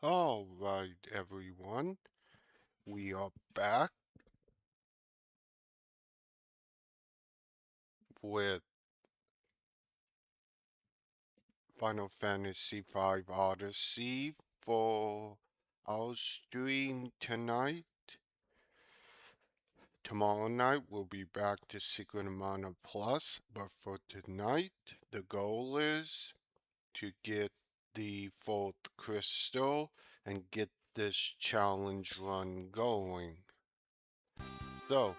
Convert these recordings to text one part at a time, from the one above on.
All right, everyone, we are back with Final Fantasy V Odyssey for our stream tonight. Tomorrow night we'll be back to Secret of Mana Plus, but for tonight, the goal is to get the fourth crystal and get this challenge run going. So,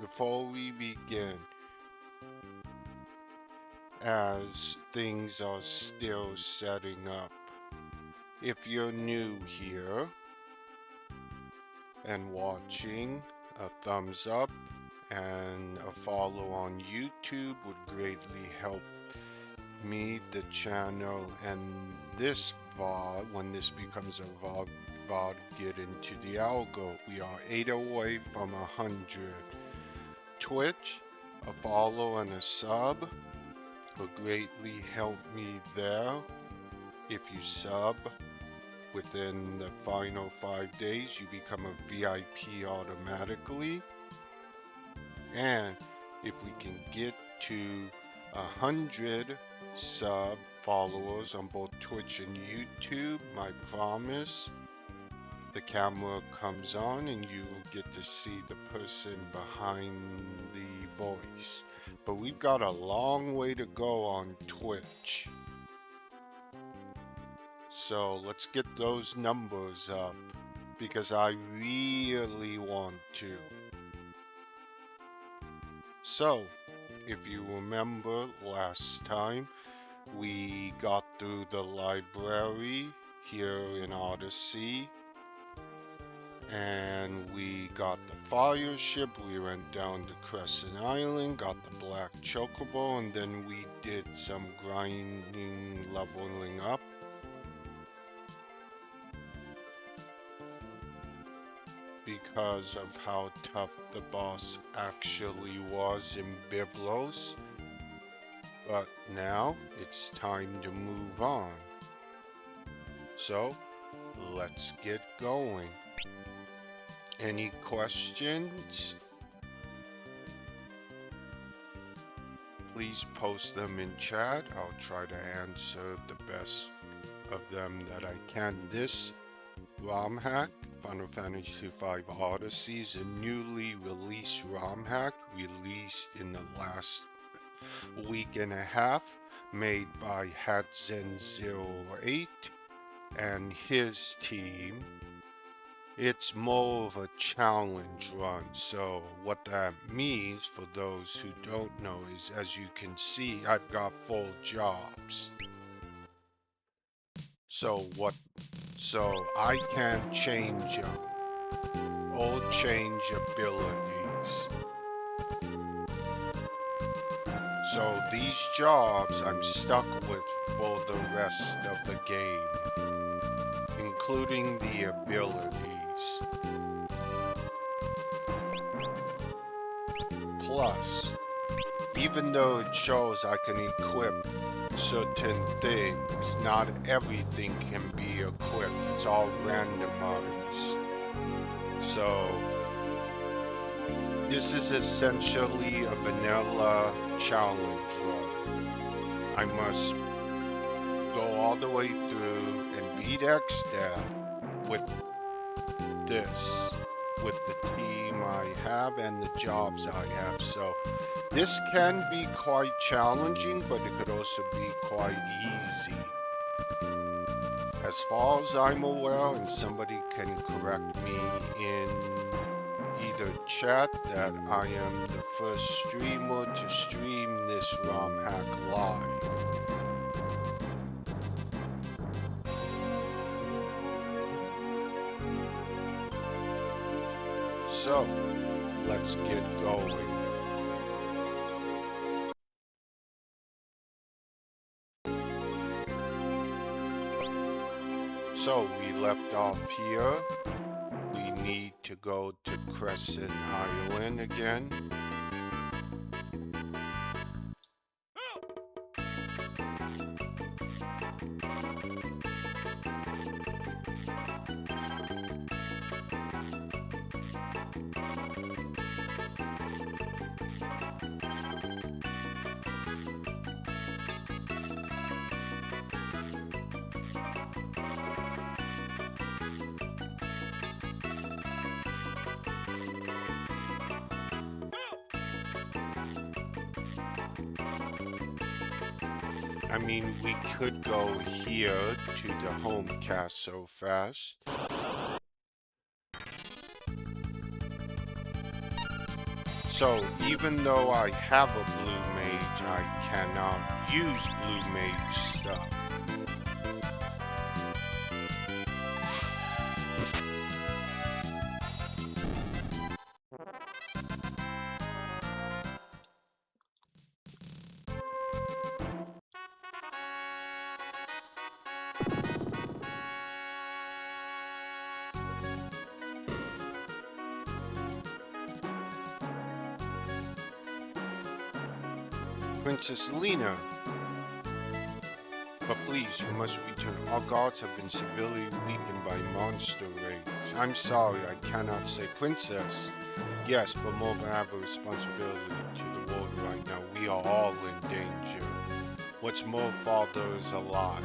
before we begin, as things are still setting up. If you're new here and watching, a thumbs up and a follow on YouTube would greatly help me, the channel, and this VOD, when this becomes a VOD, get into the algo. We are 8 away from 100. Twitch, a follow and a sub will greatly help me there. If you sub within the final 5 days, you become a VIP automatically. And if we can get to 100 sub followers on both Twitch and YouTube, my promise, the camera comes on and you will get to see the person behind the voice. But we've got a long way to go on Twitch. So let's get those numbers up because I really want to. So, if you remember last time, we got through the library here in Odyssey. And we got the fire ship, we went down to Crescent Island, got the black chocobo, and then we did some grinding, leveling up. Because of how tough the boss actually was in Byblos. But now it's time to move on. So let's get going. Any questions? Please post them in chat. I'll try to answer the best of them that I can. This ROM hack, Final Fantasy V Odyssey, is a newly released ROM hack released in the last week and a half, made by Hatzen08 and his team. It's more of a challenge run, so what that means for those who don't know is, as you can see, I've got full jobs. So I can't change them or change abilities. So these jobs I'm stuck with for the rest of the game, including the abilities. Plus, even though it shows I can equip certain things, not everything can be equipped. It's all randomized. So, this is essentially a vanilla challenge run. I must go all the way through and beat X-Death with this, with the team I have and the jobs I have. So this can be quite challenging, but it could also be quite easy. As far as I'm aware, and somebody can correct me in either chat, that I am the first streamer to stream this ROM hack live. So, let's get going. So, we left off here. We need to go to Crescent Island again. I mean, we could go here to the home castle first. So, even though I have a blue mage, I cannot use blue mage stuff. Princess Lena. But please, you must return. Our guards have been severely weakened by monster raids. I'm sorry, I cannot say princess. Yes, but more I have a responsibility to the world right now. We are all in danger. What's more, father is alive.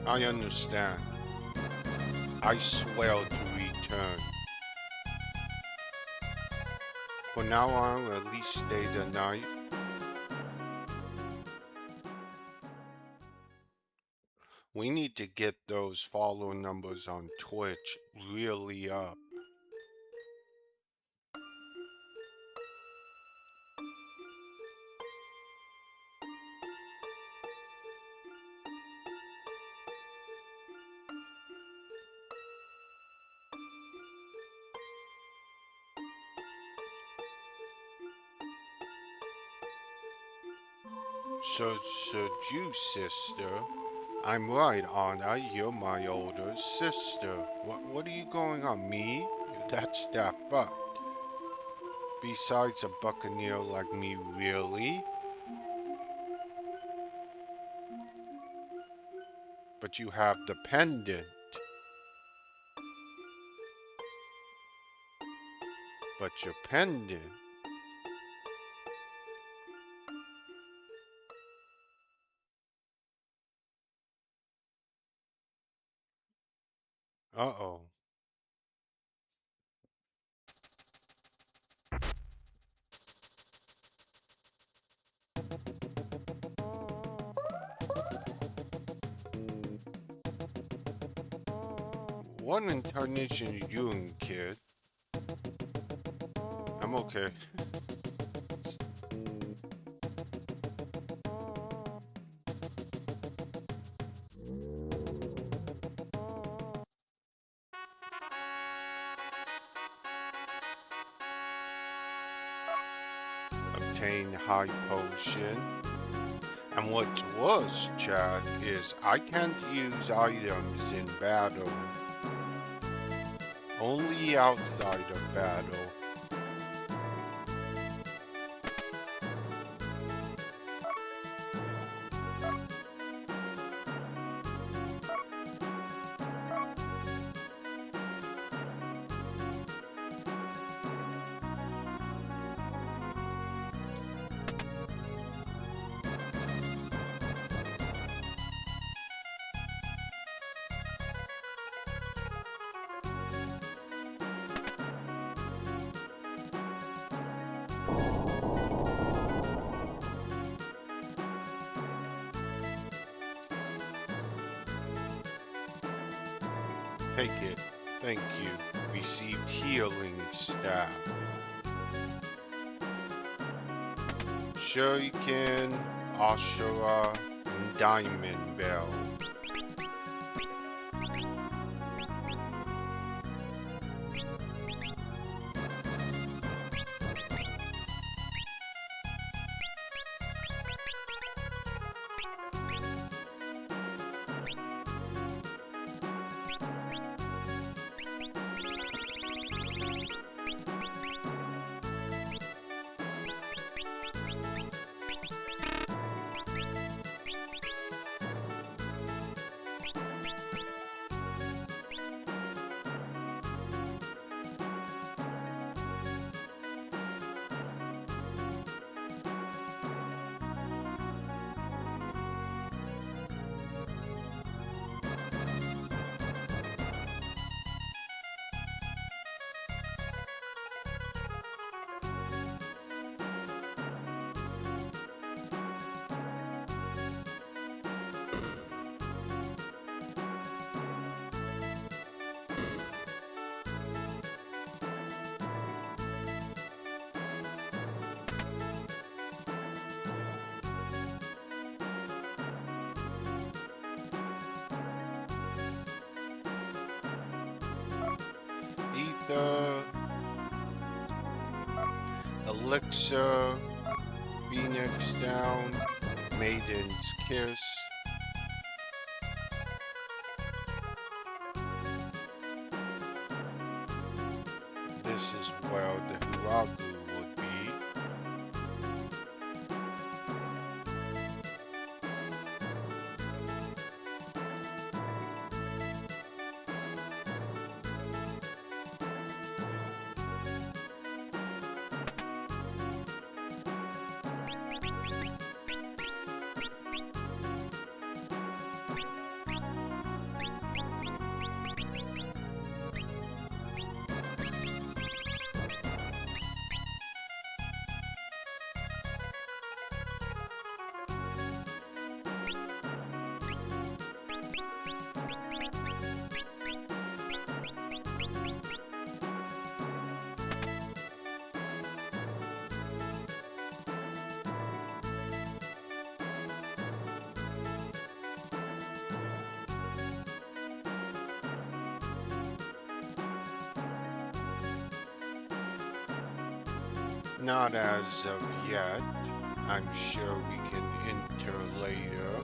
I understand. I swear to return. For now on, at least stay the night. We need to get those follower numbers on Twitch really up. Juice sister. I'm right, aren't I? You're my older sister. What are you going on? Me? That's that buck. Besides a buccaneer like me, really? But you have the pendant. But your pendant. Uh-oh. What incarnation are you doing, kid? I'm okay. Obtain high potion. And what's worse, Chad, is I can't use items in battle. Only outside of battle. Take it. Thank you. Received healing staff. Shuriken, Ashura, and Diamond Bell. Ether, Elixir, Phoenix Down, Maiden's Kiss. This is where the Hiragu would be. Not as of yet. I'm sure we can enter later.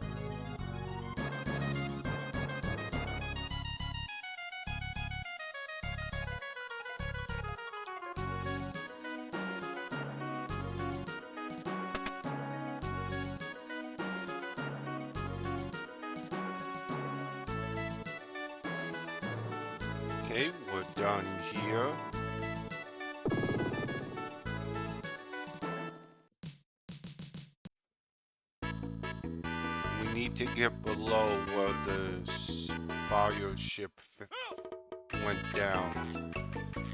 Okay, we're done here. We need to get below where the fire ship went down.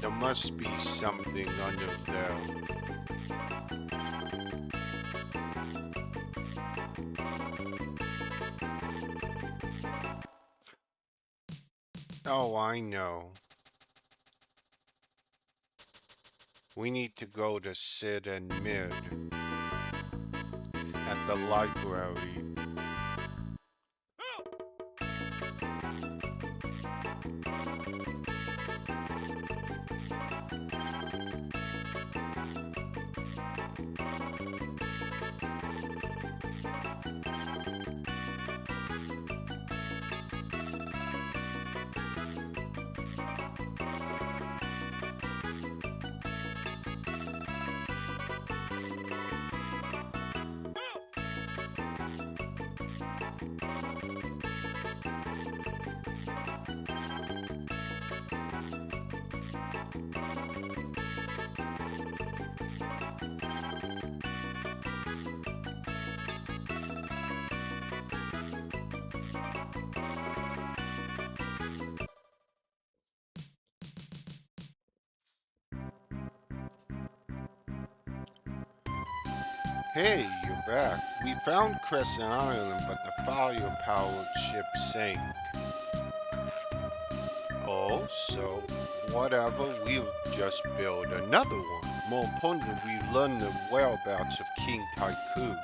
There must be something under there. Oh, I know. We need to go to Sid and Mid at the library. Hey, you're back. We found Crescent Island, but the fire-powered ship sank. Oh, so whatever, we'll just build another one. More importantly, we learned the whereabouts of King Tycoon.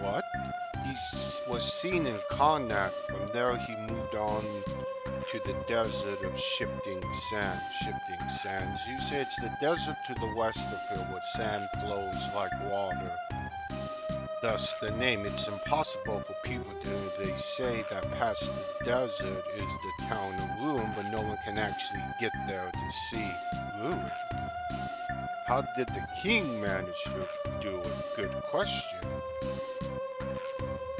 What? He was seen in Karnak. From there, he moved on to the desert of Shifting Sands. Shifting Sands. You say it's the desert to the west of here where sand flows like water. Thus the name. It's impossible for people to. They say that past the desert is the town of Ruin, but no one can actually get there to see Ruin. How did the king manage to do it? Good question.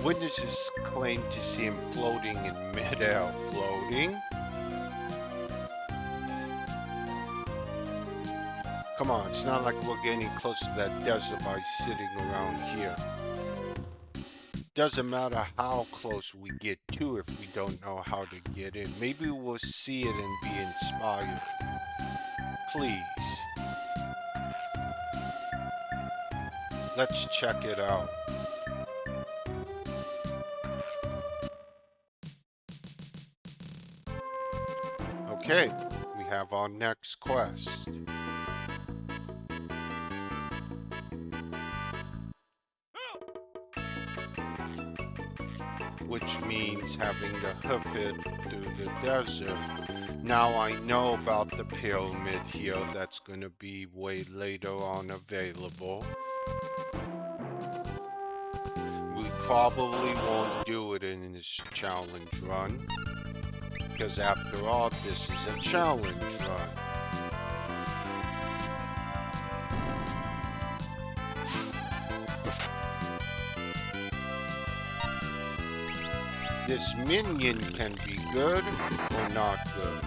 Witnesses claim to see him floating in midair. Floating? Come on, it's not like we're getting close to that desert by sitting around here. Doesn't matter how close we get to if we don't know how to get in. Maybe we'll see it and be inspired. Please. Let's check it out. Okay, we have our next quest. Which means having to hoof it through the desert. Now I know about the pyramid here that's gonna be way later on available. We probably won't do it in this challenge run, because after all, this is a challenge run. This minion can be good or not good.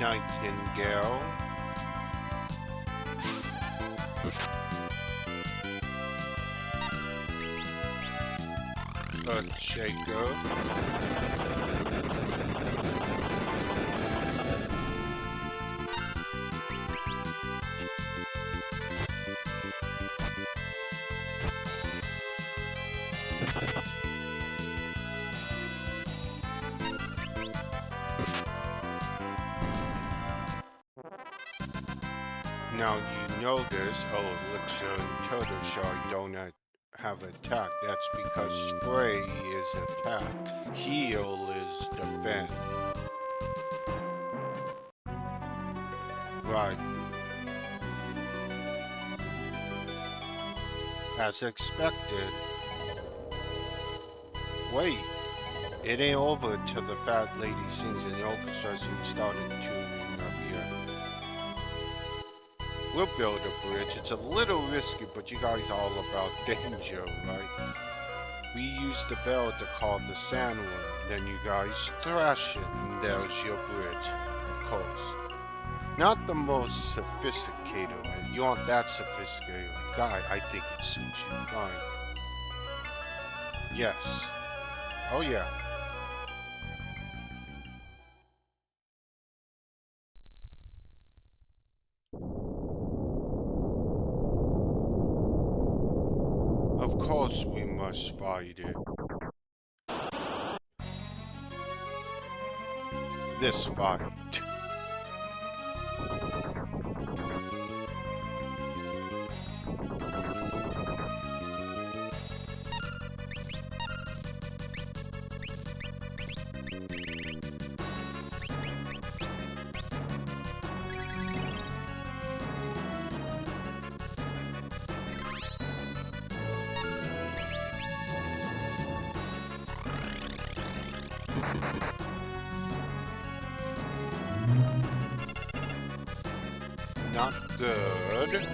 Nightingale. Earthshaker. Now you notice, Elixir and Turtle Shark don't have attack. That's because Frey is attack. Heal is defend. Right. As expected. Wait. It ain't over till the fat lady sings and the orchestra started tuning up here. We'll build a bridge. It's a little risky, but you guys are all about danger, right? We use the bell to call the sandworm. Then you guys thrash it, and there's your bridge, of course. Not the most sophisticated, man. You aren't that sophisticated guy. I think it suits you fine. Yes. Oh yeah. Of course we must fight it. This fight. Not good.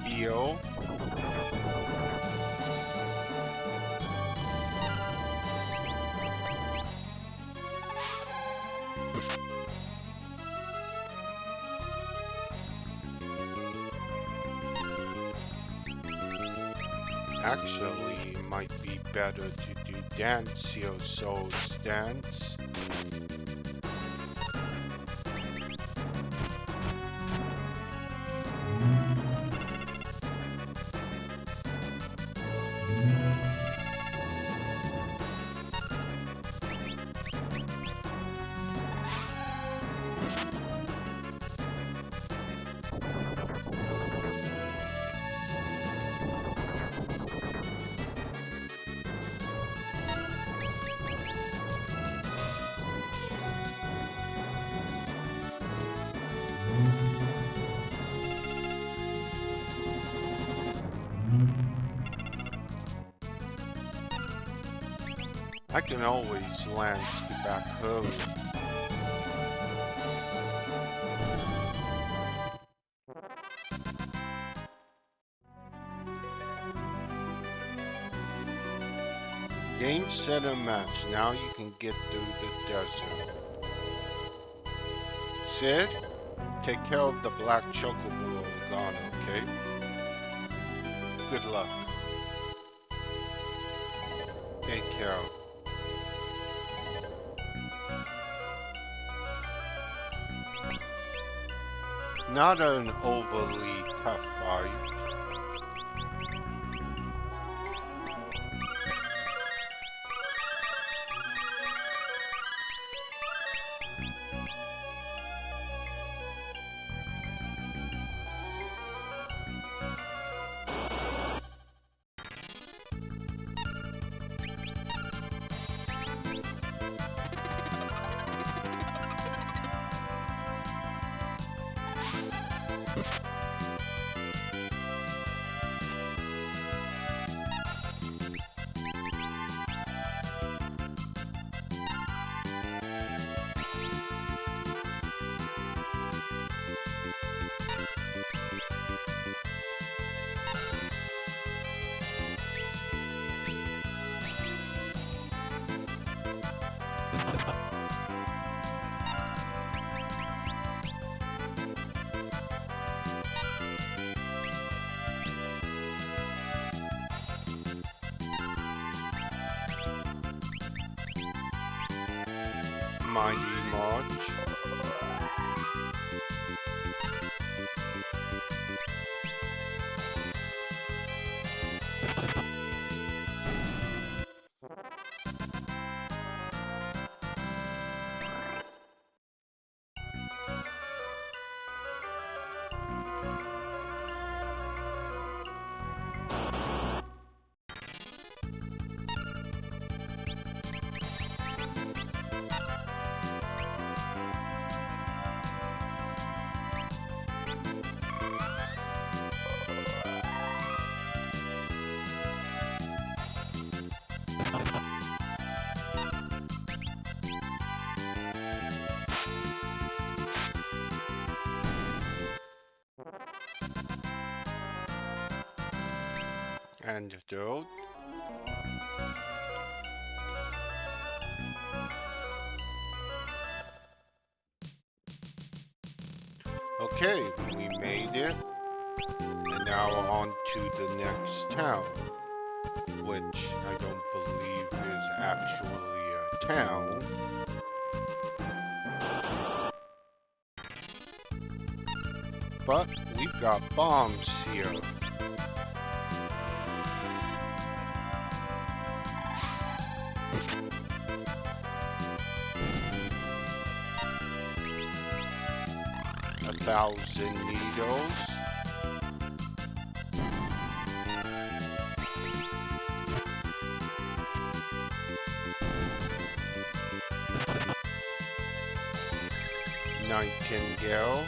Heal. Actually, it might be better to do Dance Your Soul's Dance. I can always lance the back home. Game, set, and match. Now you can get through the desert. Sid, take care of the black chocobo Organa, okay? Good luck. Take care. Not an overly tough fight. Mighty March. Antidote. Okay, we made it. And now on to the next town, which I don't believe is actually a town. But we've got bombs here. A 1,000 needles. Nightingale.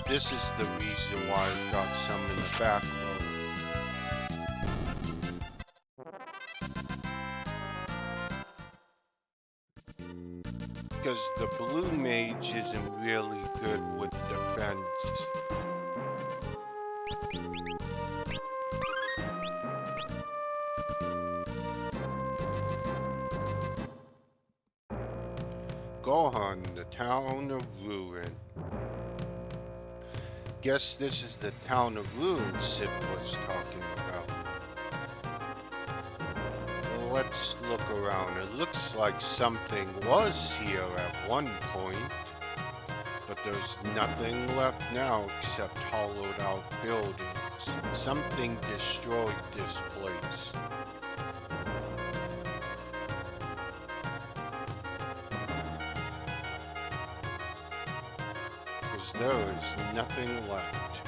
This is the reason why I've got some in the back row. Because the blue mage isn't really good with defense. Gohan, the town of ruin. Guess this is the town of ruin Sid was talking about. Well, let's look around. It looks like something was here at one point, but there's nothing left now except hollowed out buildings. Something destroyed this place. There is nothing left.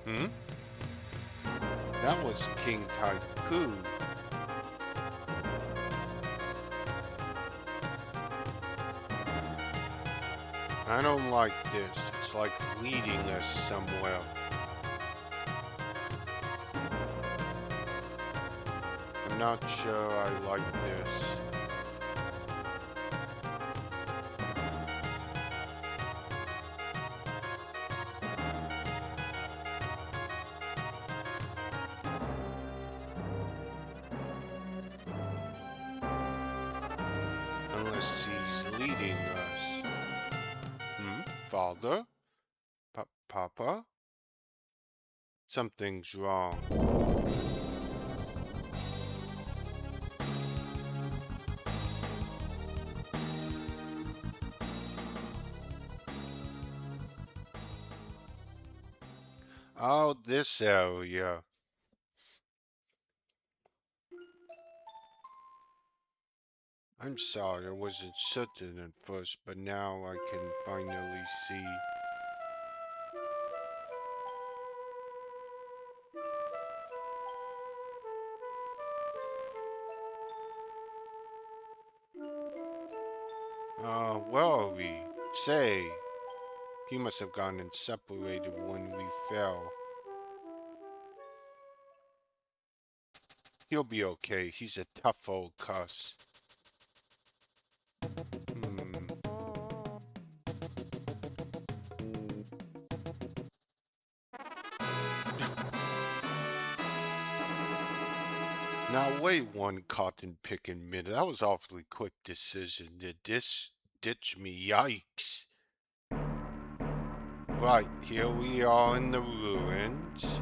Hmm? That was King Taiku. I don't like this. It's like leading us somewhere. I'm not sure I like this. Unless he's leading us. Hmm? Father? Papa? Something's wrong. Oh, this area. I'm sorry, I wasn't certain at first, but now I can finally see. Where are we? Say, he must have gone and separated when we fell. He'll be okay. He's a tough old cuss. Now wait one cotton picking minute. That was awfully quick decision. Did this ditch me? Yikes. Right, here we are in the ruins.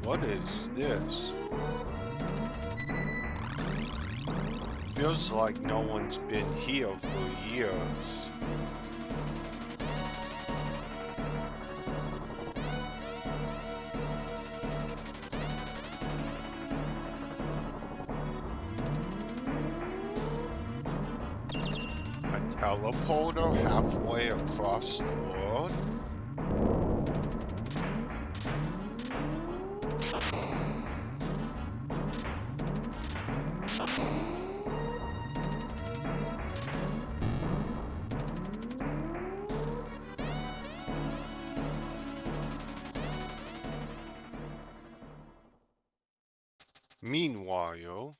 What is this? Feels like no one's been here for years. A teleporter halfway across the world? Meanwhile,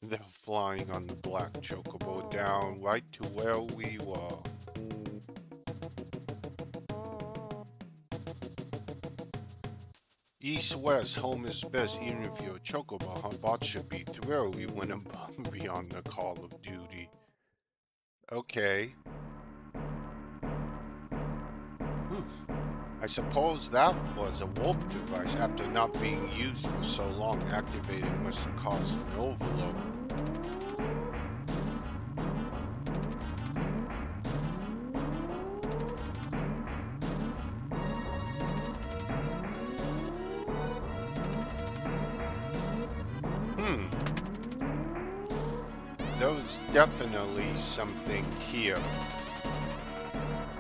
they're flying on the black chocobo down right to where we were. East-west, home is best, even if you're a chocobo. Our bot should be thrilled we went above and beyond the Call of Duty. Okay. Oof. I suppose that was a warp device. After not being used for so long, activating must have caused an overload. There's definitely something here.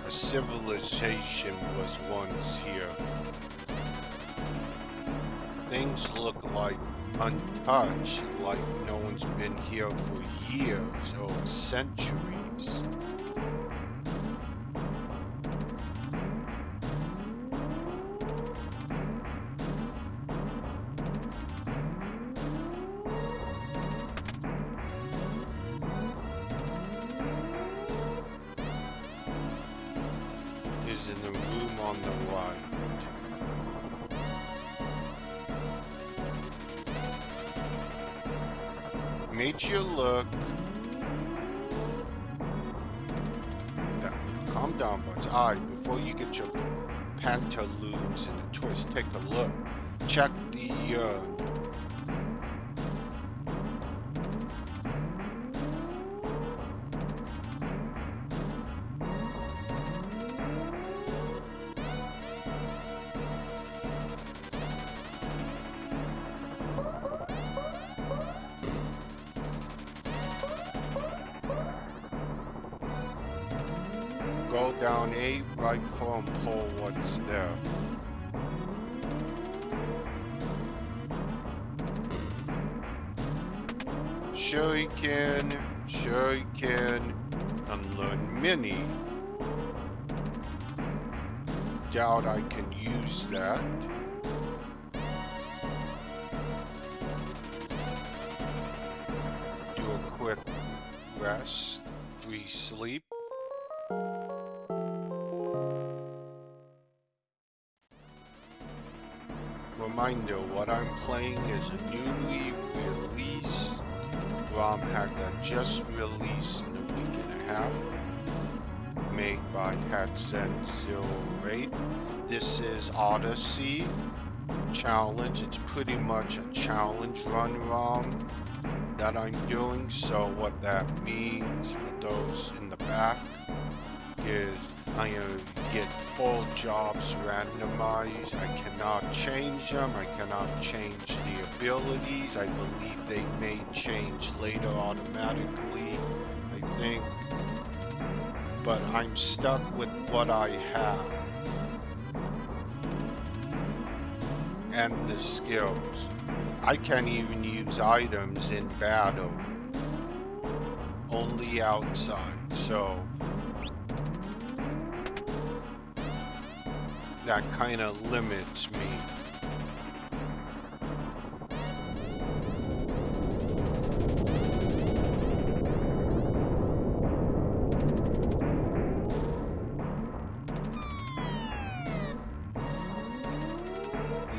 A civilization was once here. Things look like untouched, like no one's been here for years or centuries. Is in the room on the right. Made you look. Calm down, buds. Alright, before you get your pantaloons in a twist, take a look. Check the Go down A, rifle, and pull what's there. Shuriken, shuriken, and learn mini. Doubt I can use that. Do a quick rest, free sleep. Reminder, what I'm playing is a newly released romhack that just released in a week and a half, made by Hackzen08. This is Odyssey challenge. It's pretty much a challenge run ROM that I'm doing. So what that means for those in the back is I'm gonna get full jobs randomized. I cannot change them. I cannot change the abilities. I believe they may change later automatically, I think. But I'm stuck with what I have and the skills. I can't even use items in battle, only outside, so that kind of limits me.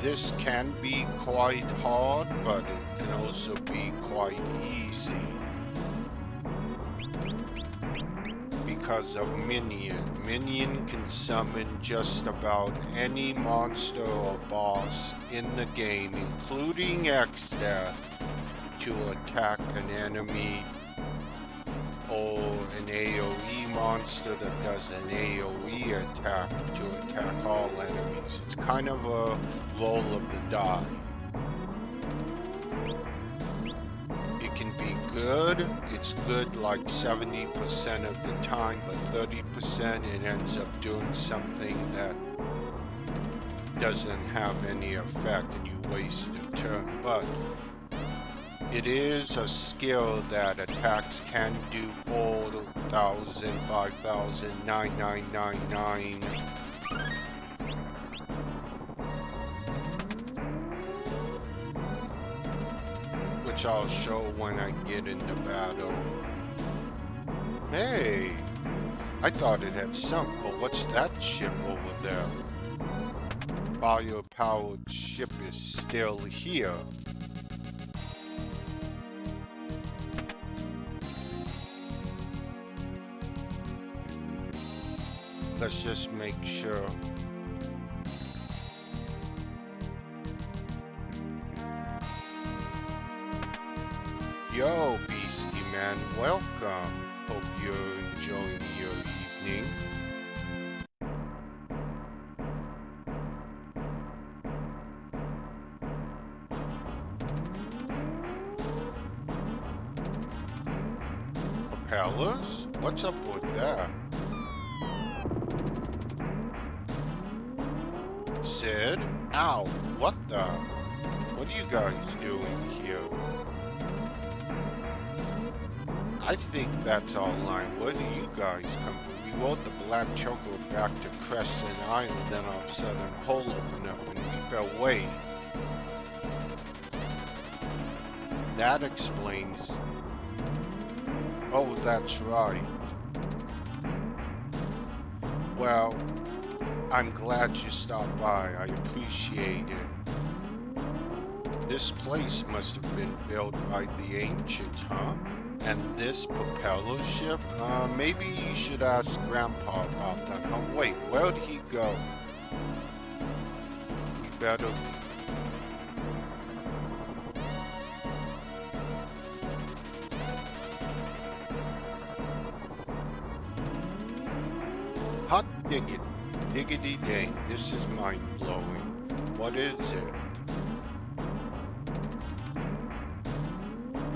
This can be quite hard, but it can also be quite easy because of Minion. Minion can summon just about any monster or boss in the game, including X-Death, to attack an enemy, or an AoE monster that does an AoE attack to attack all enemies. It's kind of a roll of the die. It can be good. It's good like 70% of the time, but 30% it ends up doing something that doesn't have any effect and you waste a turn. But it is a skill that attacks can do 4,000, 5,000, 9,999. Which I'll show when I get into battle. Hey! I thought it had sunk, but what's that ship over there? Bio-powered ship is still here. Let's just make sure. Yo, Beastie Man, welcome. Hope you're enjoying your evening. Propellers? What's up with that? Sid? Ow, what the? What are you guys doing here? I think that's all line. Where do you guys come from? We rode the Black Choco back to Crescent Island, then all of a sudden a hole opened up and we fell away. That explains. Oh, that's right. Well, I'm glad you stopped by. I appreciate it. This place must have been built by the ancients, huh? And this propeller ship? Maybe you should ask Grandpa about that. Oh, wait, where'd he go? We better... Hot diggity dang, this is mind-blowing. What is it?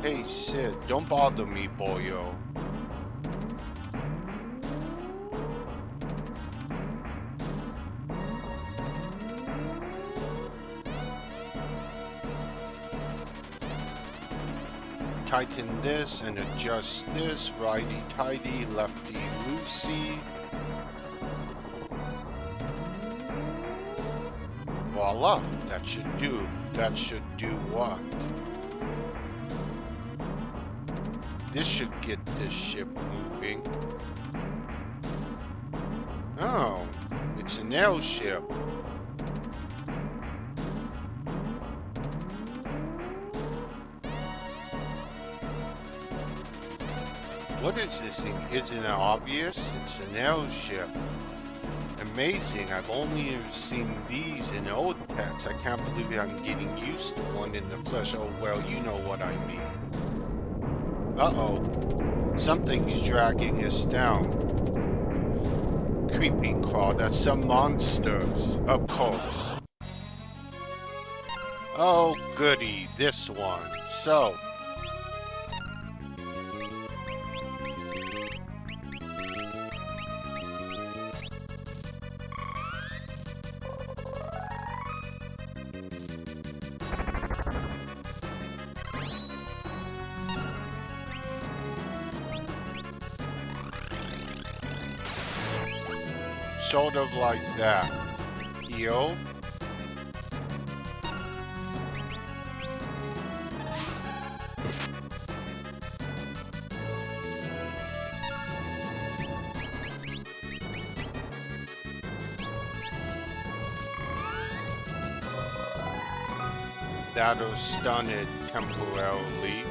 Hey, Sid, don't bother me, boyo. tighten this and adjust this, righty-tighty, lefty-loosey. Voila, that should do what? This should get this ship moving. Oh, it's an airship. What is this thing? Isn't it obvious? It's an airship. Amazing. I've only seen these in old text. I can't believe I'm getting used to one in the flesh. Oh, well, you know what I mean. Uh-oh. Something's dragging us down. Creepy crawl. That's some monsters. Of course. Oh, goody. This one. So... sort of like that. Heal. That'll stun it temporarily.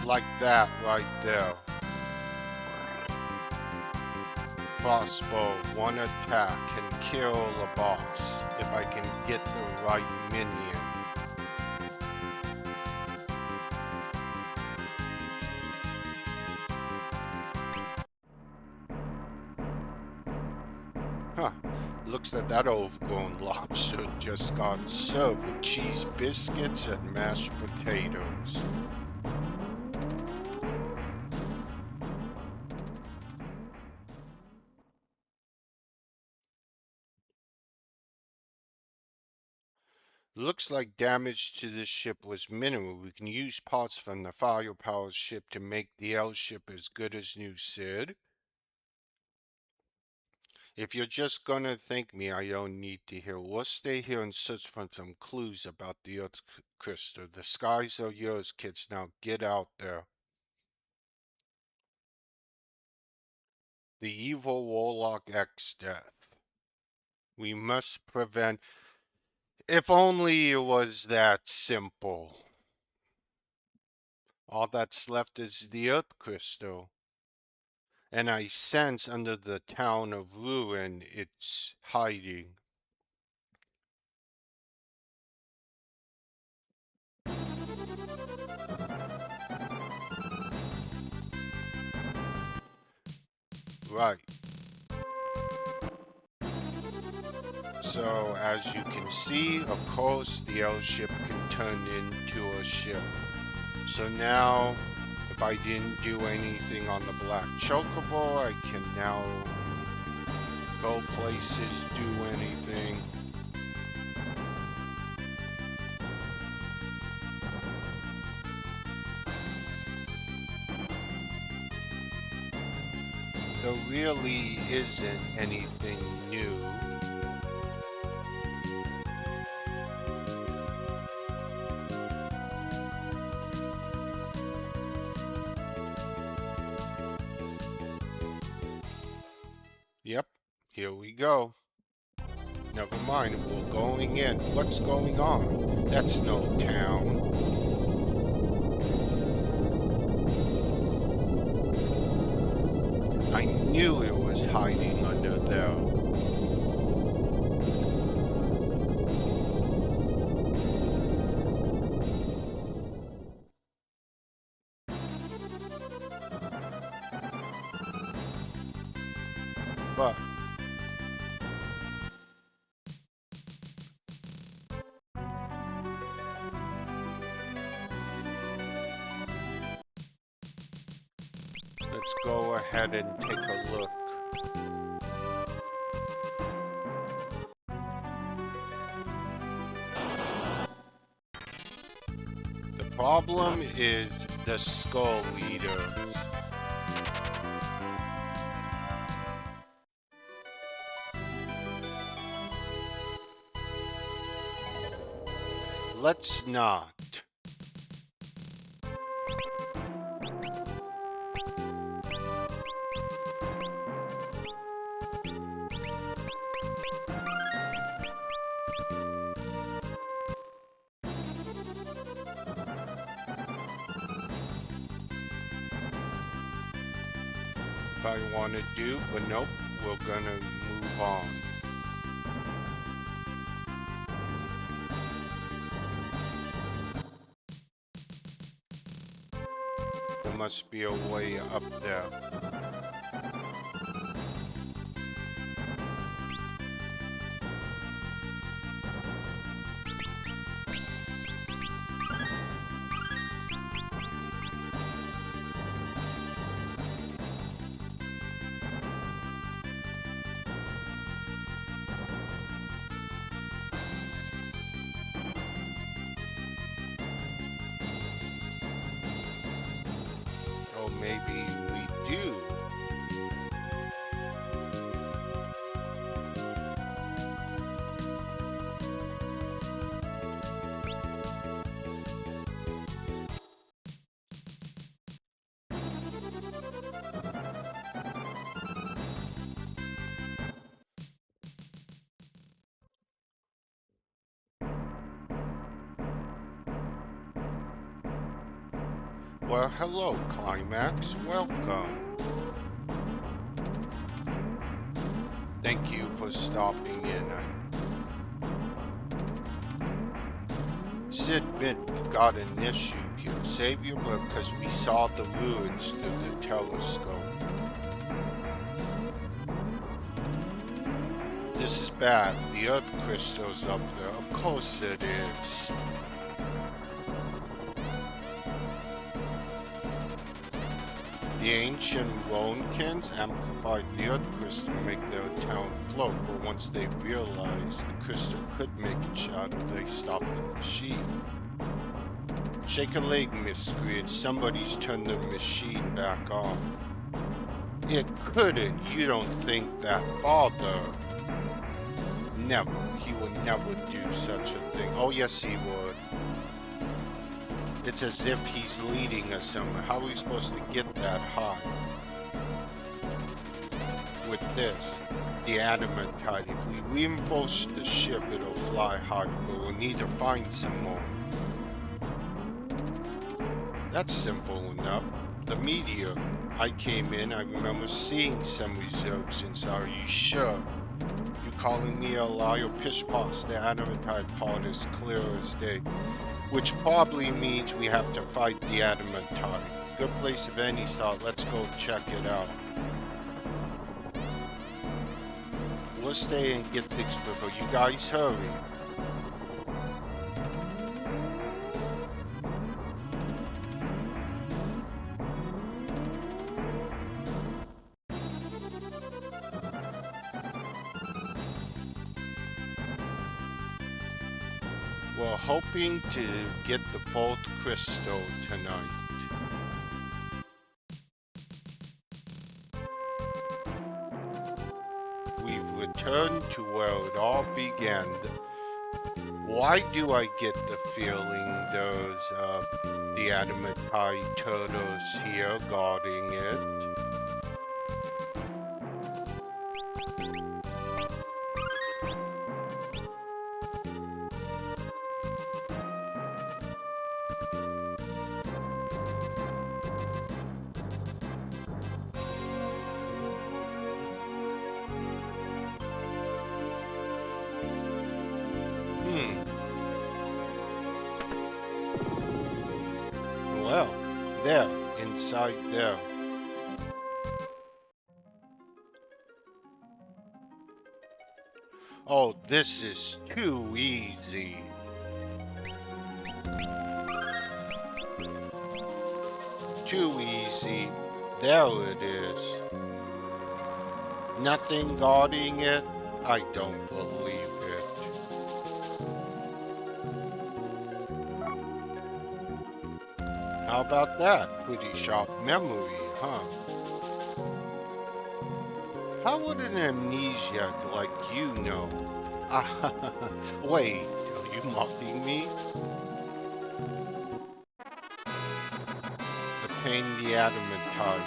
Like that right there. Crossbow, one attack can kill a boss if I can get the right minion. Huh. Looks like that overgrown lobster just got served with cheese biscuits and mashed potatoes. Looks like damage to this ship was minimal. We can use parts from the firepower ship to make the airship as good as new, Sid. If you're just gonna thank me, I don't need to hear. We'll stay here and search for some clues about the Earth crystal. The skies are yours, kids. Now get out there. The evil Warlock X death. We must prevent... If only it was that simple. All that's left is the Earth crystal. And I sense under the town of Ruin it's hiding. Right. So, as you can see, of course, the airship can turn into a ship. So now, if I didn't do anything on the black chocobo, I can now go places, do anything. There really isn't anything new. Yep, here we go. Never mind, we're going in. What's going on? That's no town. I knew it was hiding under there. But let's go ahead and take a look. The problem is the skull eaters. Let's not. If I want to do, but nope, we're gonna move on. There must be a way up there. Or maybe we do. Well, hello, Climax. Welcome. Thank you for stopping in. Sid admit we got an issue here. Savior, because we saw the ruins through the telescope. This is bad. The Earth crystal's up there. Of course it is. The ancient Ronkins amplified the Earth crystal to make their town float, but once they realized the crystal could make it shatter, they stopped the machine. Shake a leg, miscreant. Somebody's turned the machine back on. It couldn't. You don't think that, Father? Never. He would never do such a thing. Oh, yes, he would. It's as if he's leading us somewhere. How are we supposed to get that high? With this, the adamantite. If we reinforce the ship, it'll fly high, but we'll need to find some more. That's simple enough. The meteor. I came in, I remember seeing some reserves inside. Are you sure? You calling me a liar? Pish posh, the adamantite part is clear as day. Which probably means we have to fight the adamantite. Good place of any start. Let's go check it out. We'll stay and get things, but you guys hurry. We're hoping to get the fourth crystal tonight. We've returned to where it all began. Why do I get the feeling there's the adamantite turtles here guarding it? Well, there, inside there. Oh, this is too easy. Too easy. There it is. Nothing guarding it? I don't believe it. How about that? Pretty sharp memory, huh? How would an amnesiac like you know? Wait, are you mocking me? Obtain the adamantine.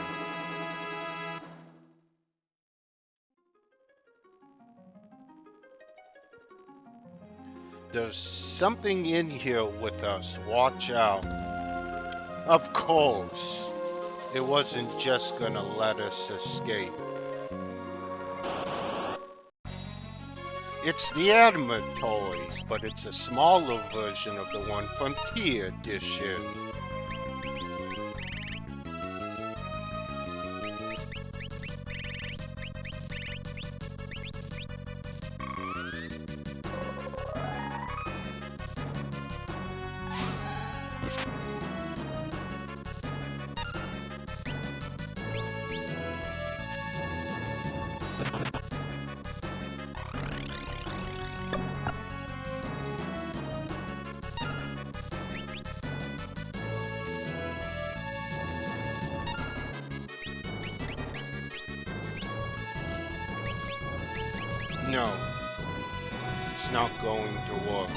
There's something in here with us. Watch out. Of course. It wasn't just gonna let us escape. It's the Adamant toys, but it's a smaller version of the one from Key Edition. No, it's not going to work.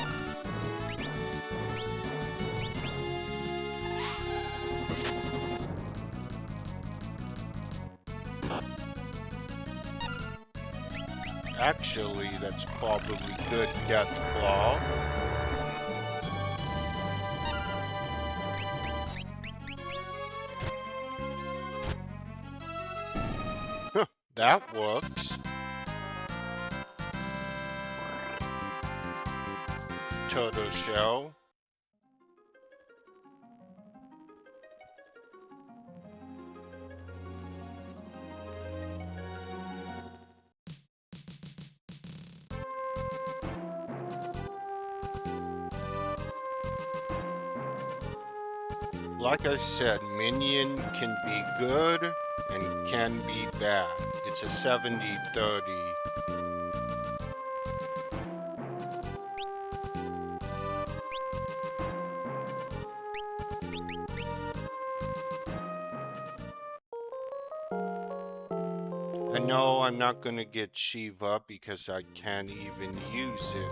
Actually, that's probably good, Deathclaw. That works. Turtle shell. Like I said, Minion can be good and can be bad. It's a 70-30. And no, I'm not gonna get Shiva because I can't even use it.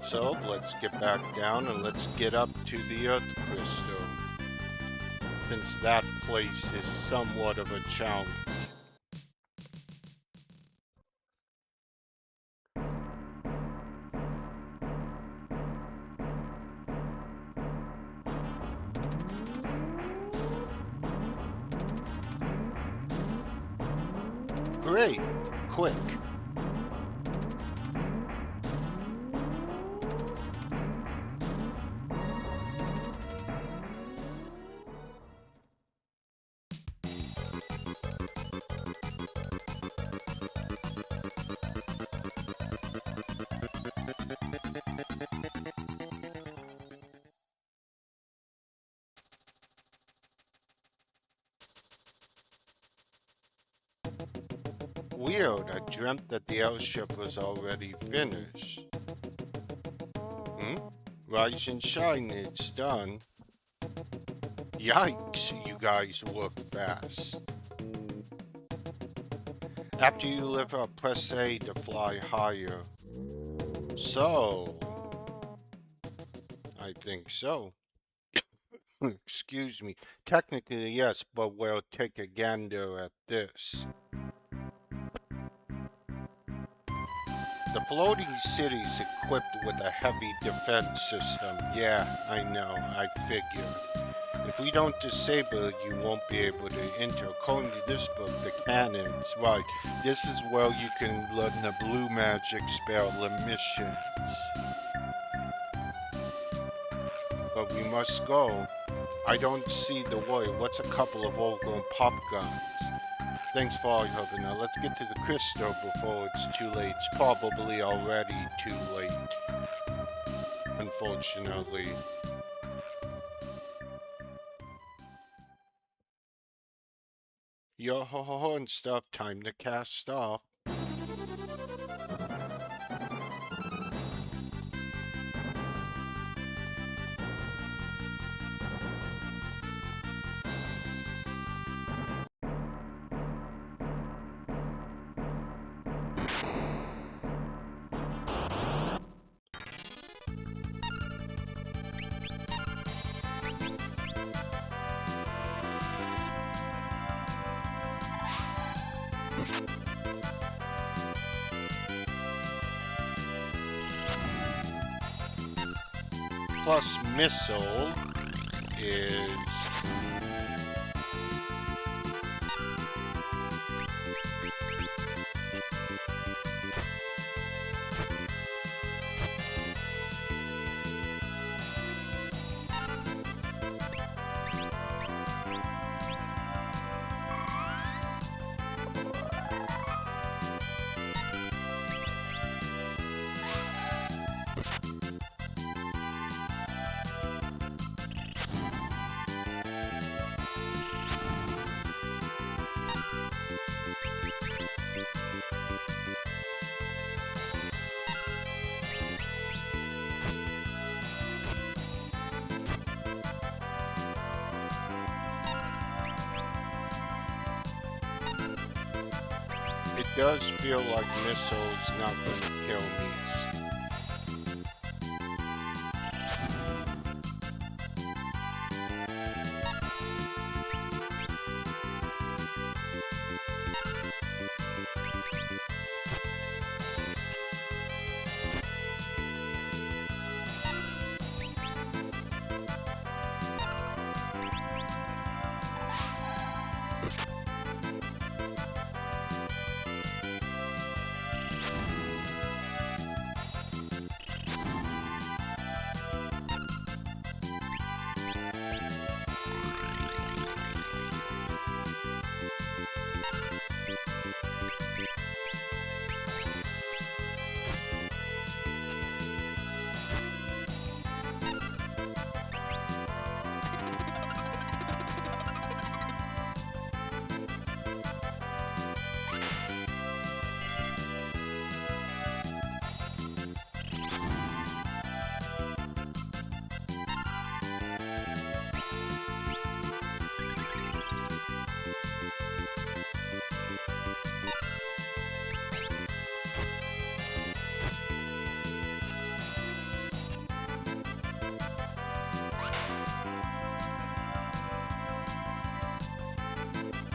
So let's get back down and let's get up to the Earth Crystal, since that place is somewhat of a challenge. Great, quick. Weird, I dreamt that the airship was already finished. Rise and shine, it's done. Yikes, you guys work fast. After you lift up, press A to fly higher. So, I think so. Excuse me. Technically, yes, but we'll take a gander at this. The floating city is equipped with a heavy defense system. Yeah, I know, I figured. If we don't disable it, you won't be able to enter. According to this book, the cannons. Right, this is where you can learn the blue magic spell, the missions. But we must go. I don't see the way. What's a couple of old-grown pop guns? Thanks for all your help. Now let's get to the crystal before it's too late. It's probably already too late. unfortunately. Yo ho ho ho and stuff, time to cast stuff. Plus missile is it does feel like missile's not gonna kill me.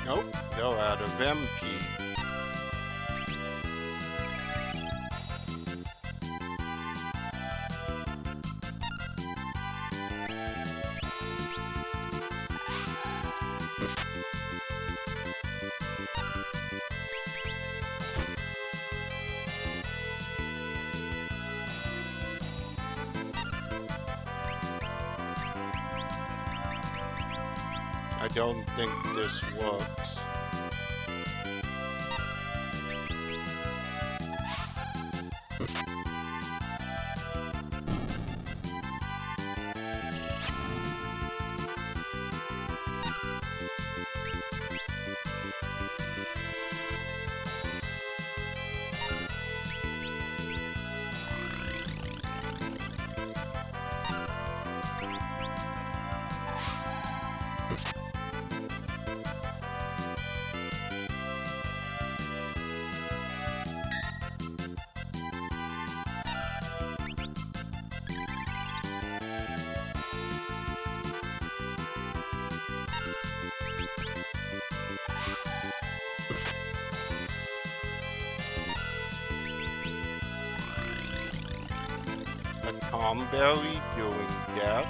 Nope, they're out of MP. I don't think this works. A Tomberry doing death.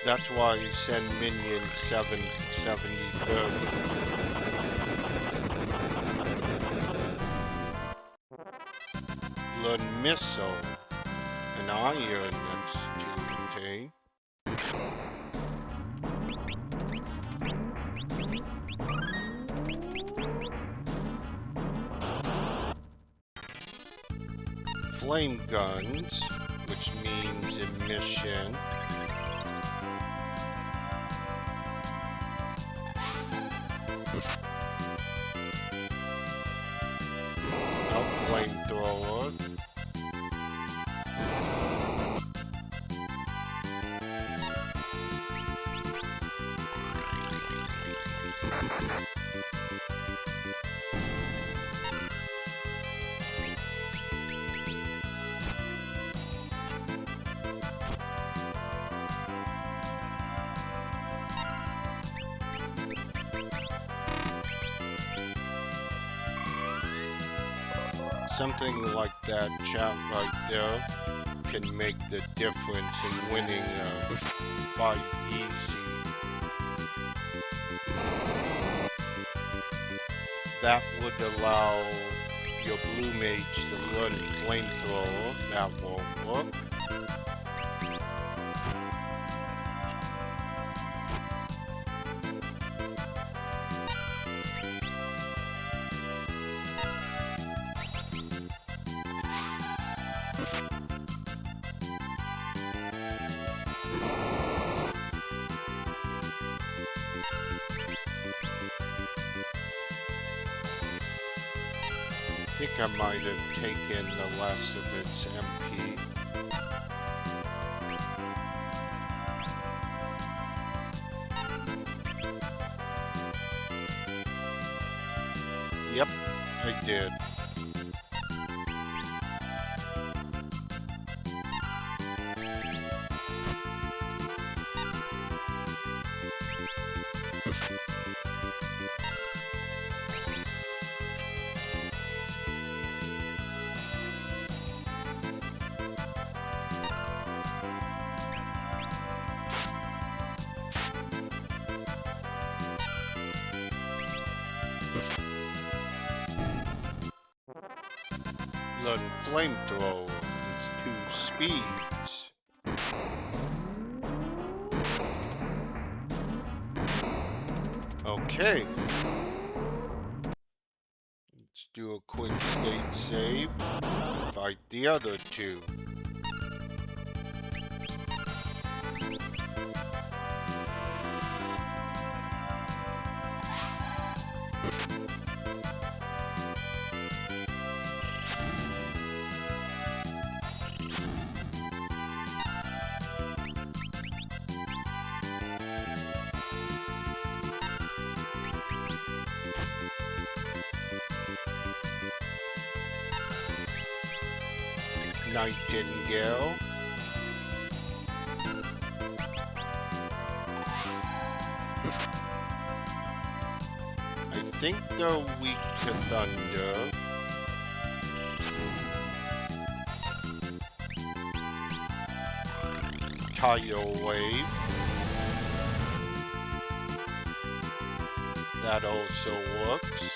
That's why you send minions 70, 30. learn missile and iron next to obtain. Flame guns, which means emission. Flamethrower. Something like that chat right there can make the difference in winning a fight easy. That would allow your blue mage to learn flamethrower. That won't work. I think I might have taken the less of its MP. Yep, I did. Learn flamethrower. It's 2 speeds. Okay. Let's do a quick state save. Fight the other 2. Nightingale. I think they're weak to thunder. Tidal wave. That also works.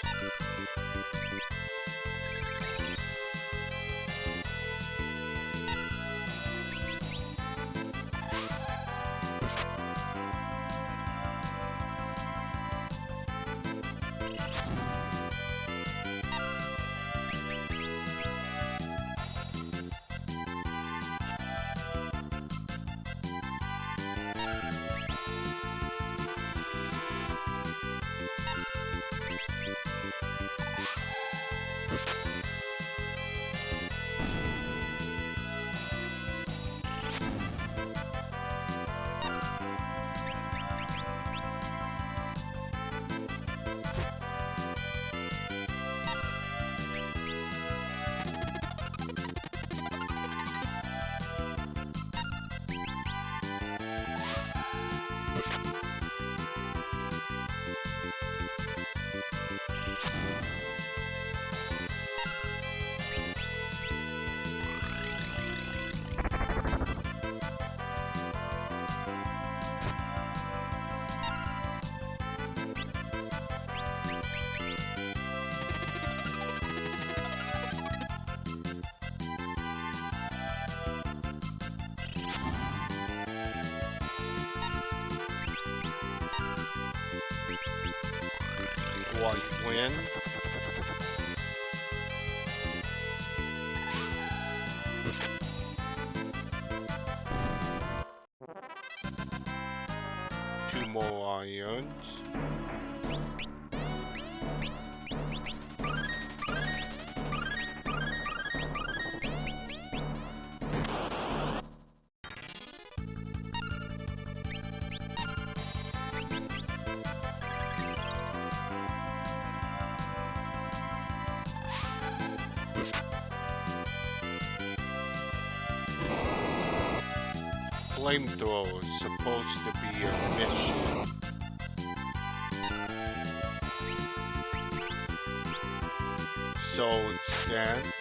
white win. Two more irons. Flamethrower is supposed to be a mission. So it's dance.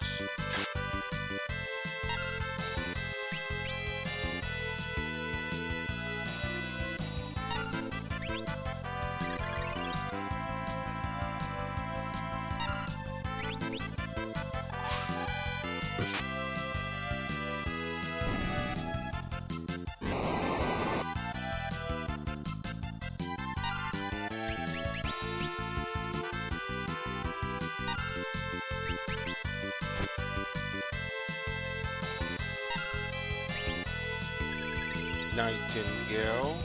Nightingale.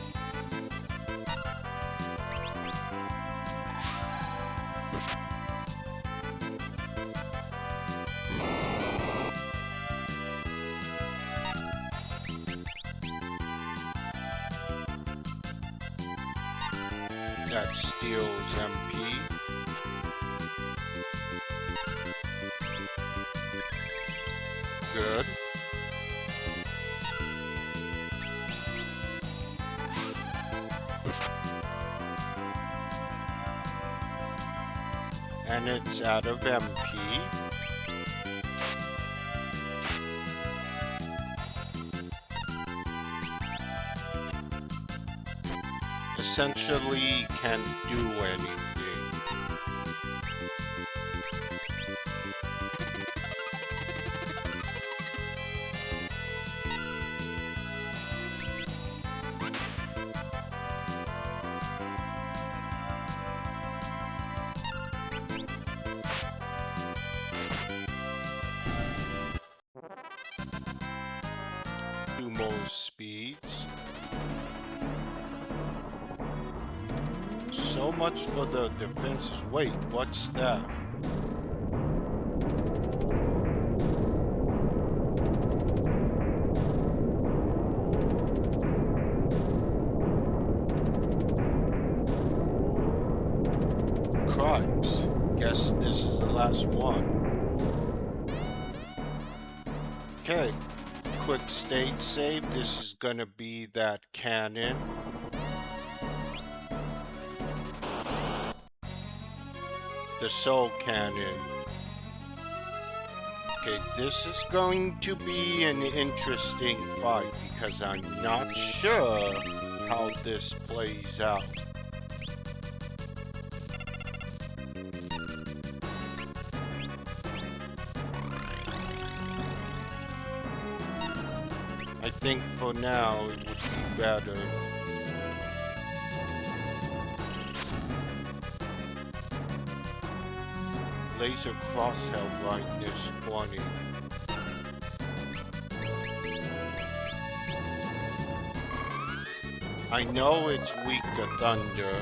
That steals MP. Good. And it's out of MP. Essentially can't do anything. Two more speeds. So much for the defenses. Wait, what's that? Cripes. Guess this is the last one. Okay. Quick state save. This is gonna be that cannon. The soul cannon. Okay, this is going to be an interesting fight because I'm not sure how this plays out. I think for now it would be better. Laser crosshair brightness 20. I know it's weak to thunder.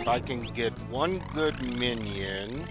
If I can get one good minion.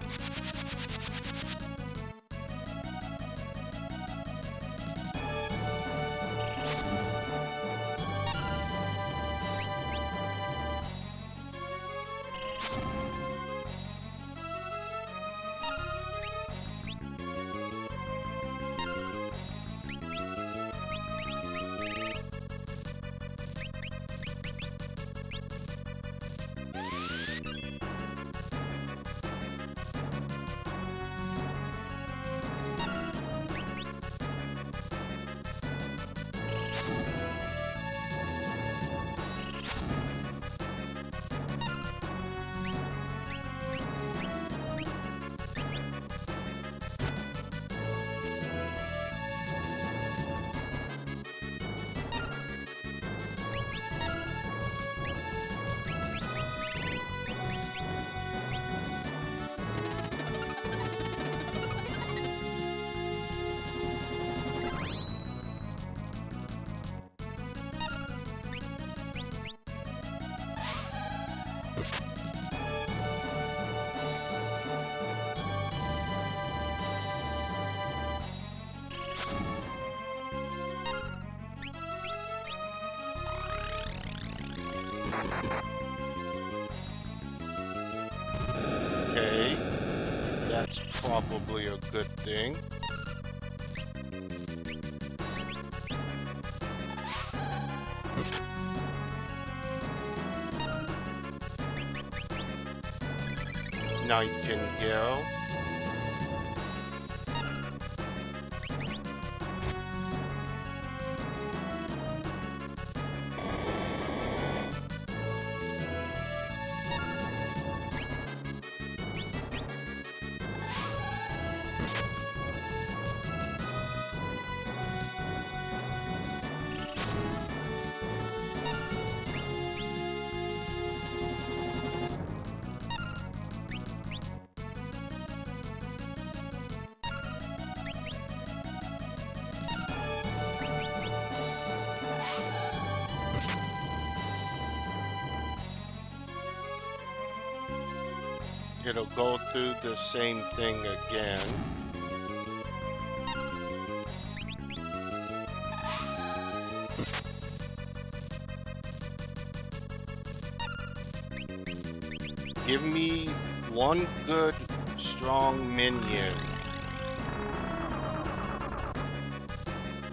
That's probably a good thing. Nightingale. It'll go through the same thing again. Give me one good, strong minion.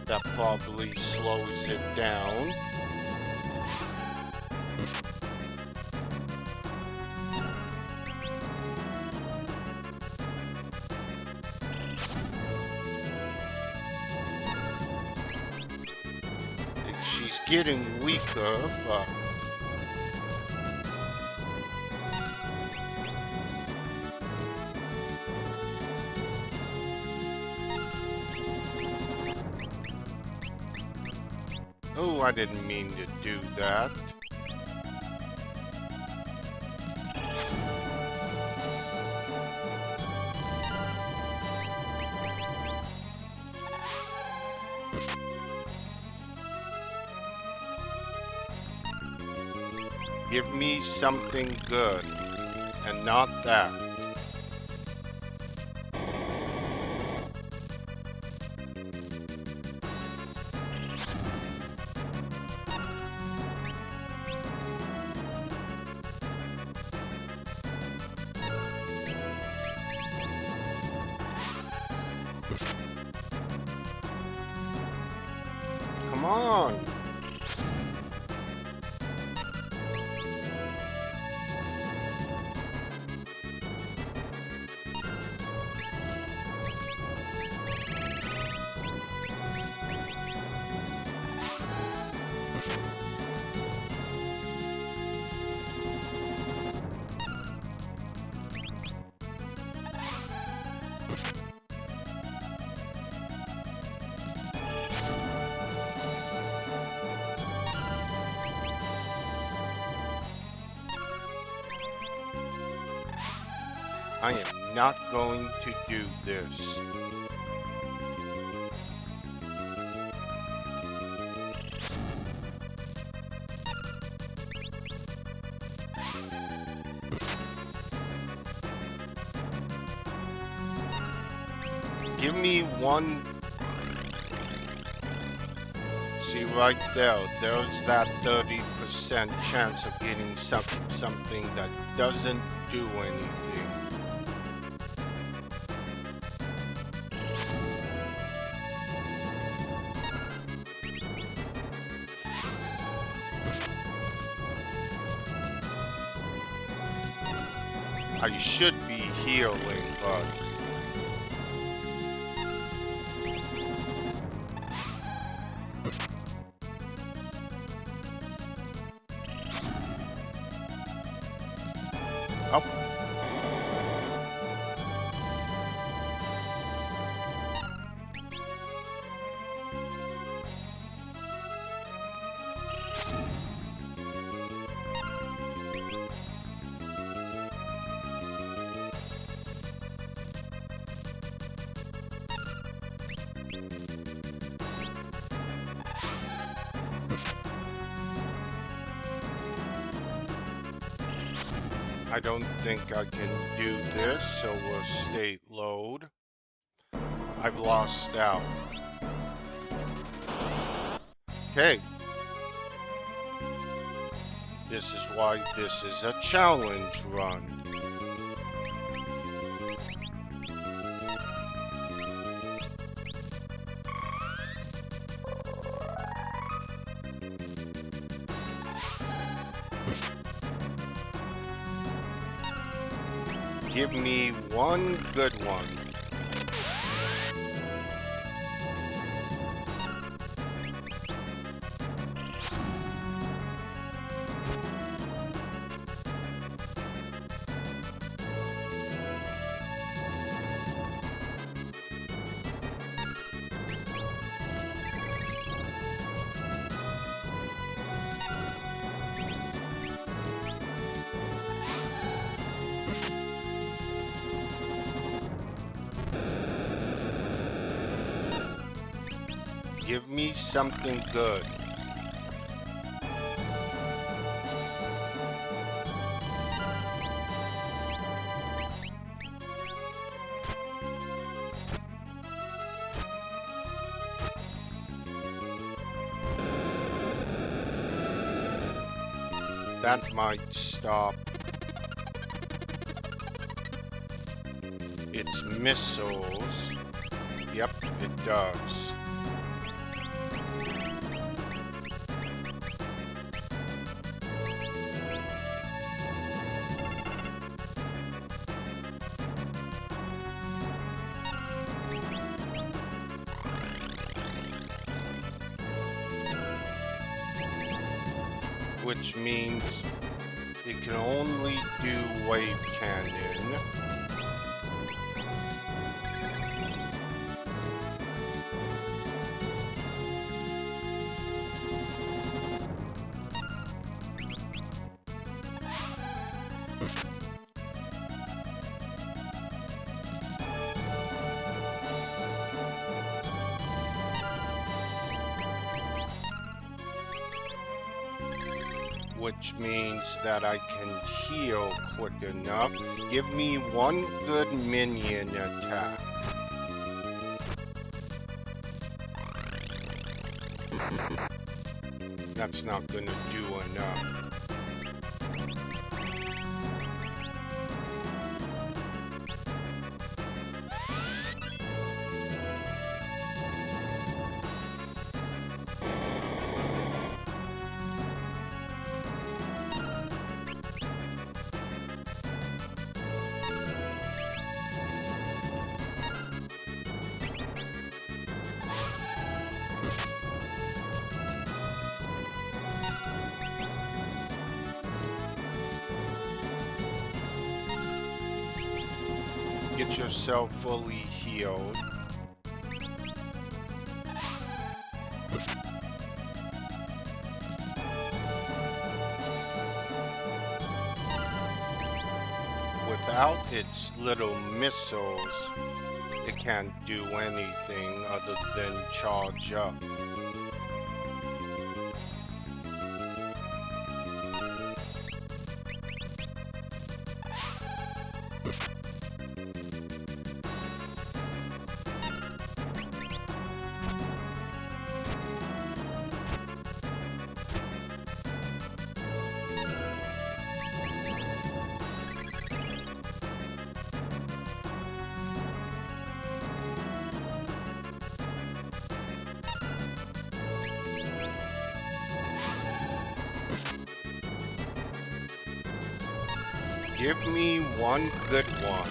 That probably slows it down. She's getting weaker, but oh, I didn't mean to do that. Give me something good, and not that. Come on. I am not going to do this. Give me one. See right there, there's that 30% chance of getting something that doesn't do anything. I should be healing, but up. I don't think I can do this, so we'll state load. I've lost out. Okay. This is why this is a challenge run. Give me one good one. Give me something good. That might stop its missiles. Yep, it does. Which means it can only do wave cannon. Which means that I can heal quick enough. Give me one good minion attack. That's not gonna do enough. Get yourself fully healed. Without its little missiles, it can't do anything other than charge up. Give me one good one.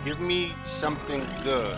Give me something good.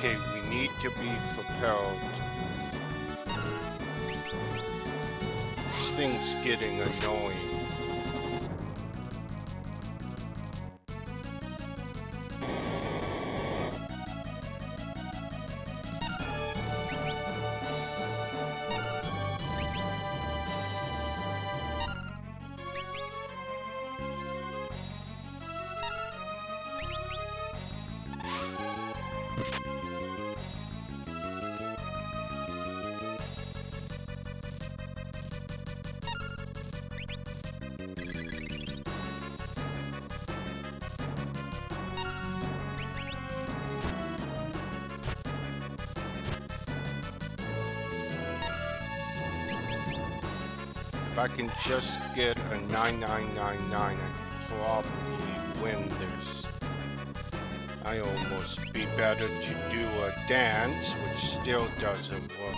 Okay, we need to be propelled. This thing's getting annoying. If I can just get a 9999, I can probably win this. I almost be better to do a dance, which still doesn't work.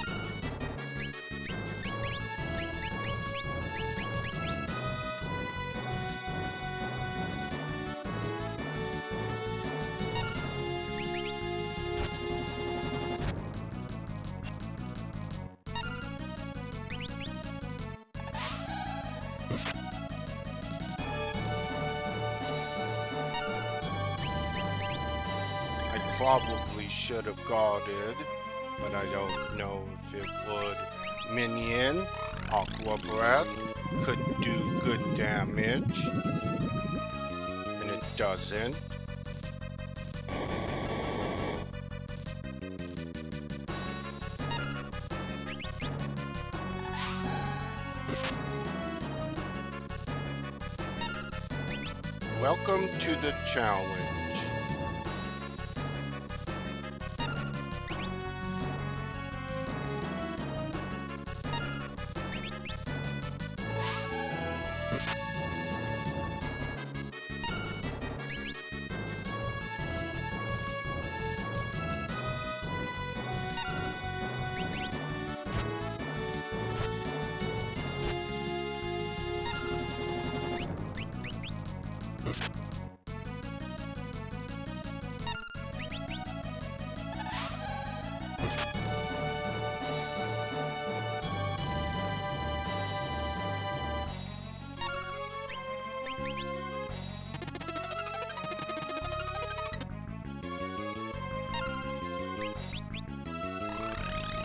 Probably should have guarded, but I don't know if it would. Minion, Aqua Breath, could do good damage, and it doesn't. Welcome to the challenge.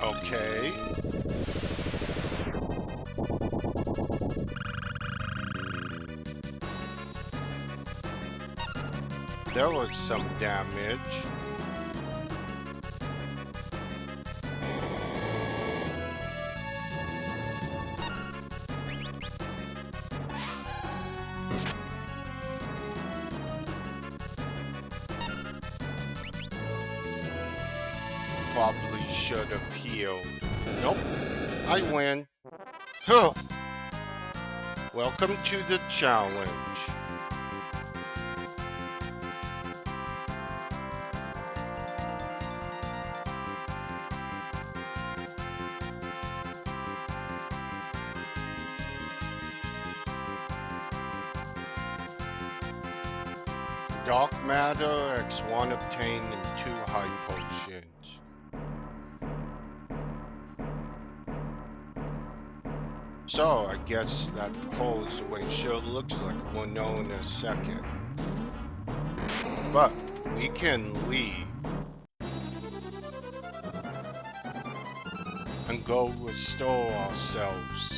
Okay. There was some damage. Probably should have healed. Nope, I win. Huh. Welcome to the challenge. Dark matter, X1 obtained in 2 high potions. So, I guess that hole is the way it sure looks like. We'll know in a second. But, we can leave and go restore ourselves.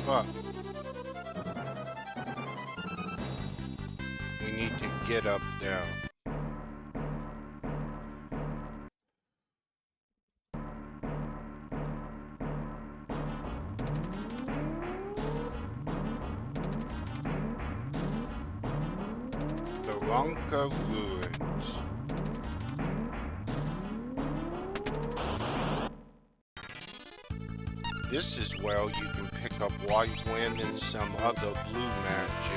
But we need to get up there. The Ronka Ruins. This is where you can pick up white wind and some other blue magic.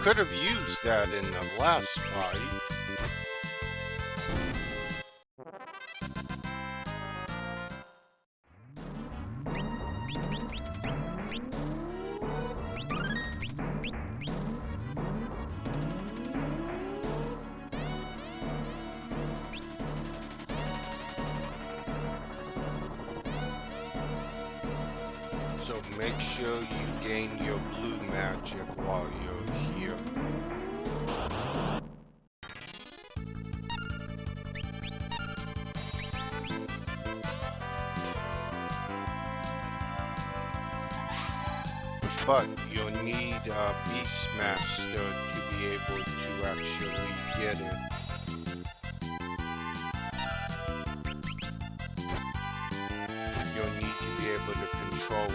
Could have used that in the last fight. So make sure you gain your blue magic while you're here. But you'll need a Beastmaster to be able to actually get it. You'll need to be able to control it.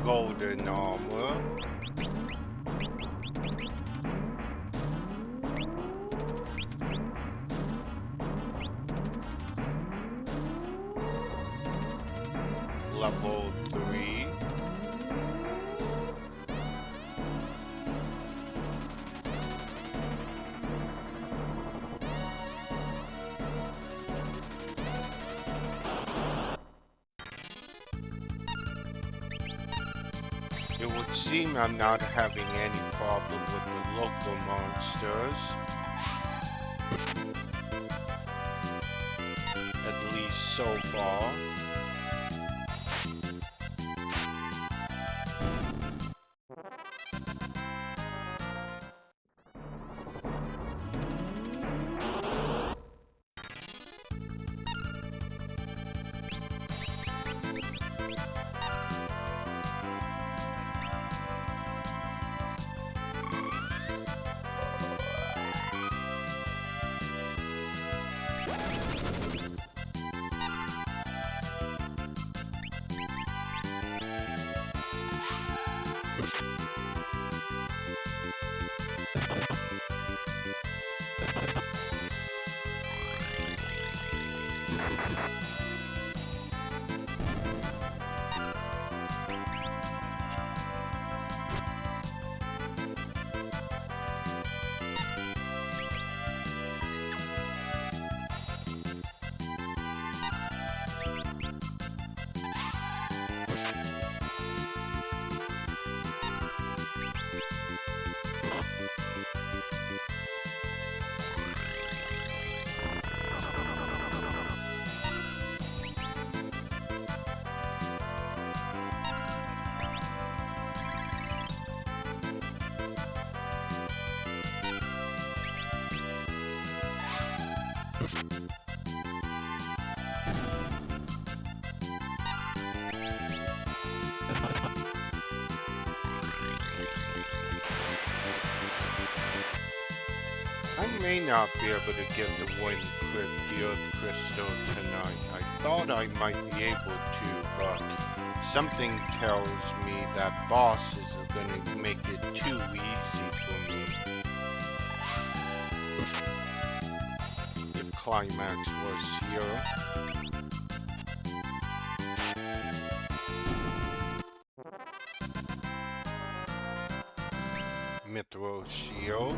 Golden armor. Level 3. It would seem I'm not having any problem with the local monsters. At least so far. I may not be able to get the Earth Crystal tonight. I thought I might be able to, but something tells me that boss is gonna make it too easy for me. If Climax was here. Mithril Shield.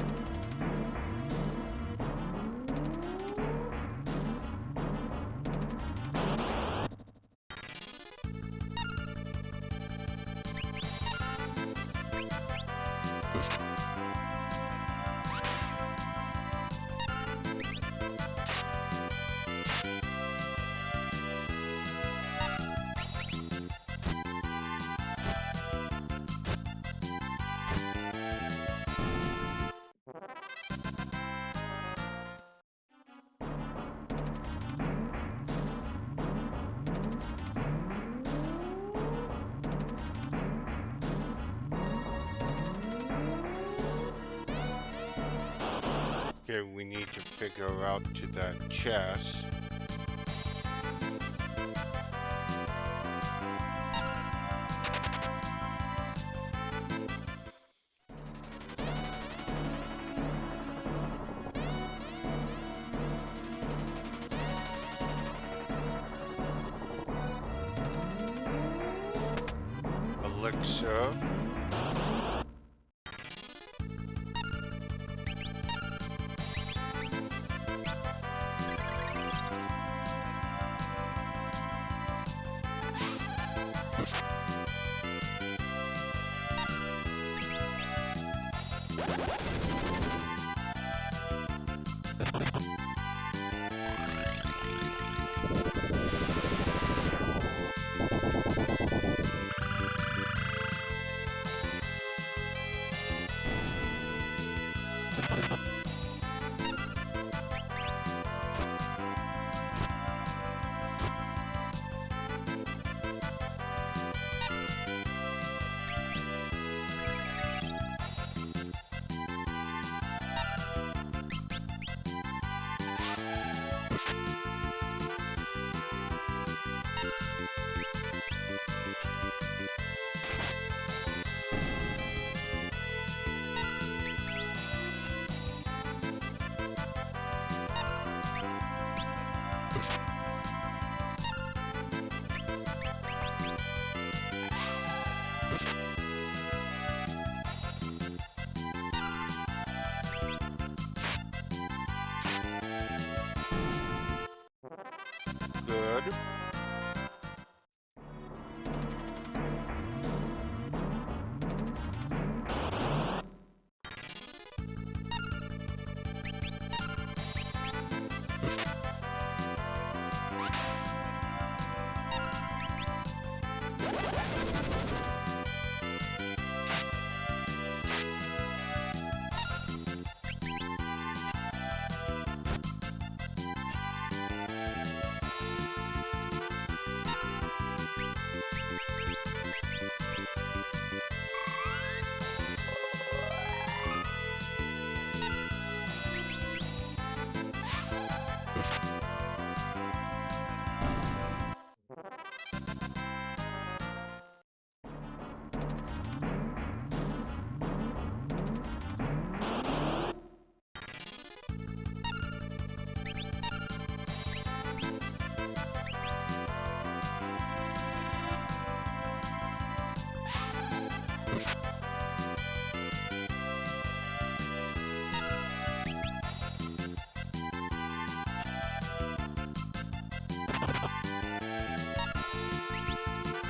Okay, we need to figure out to that chest. Elixir.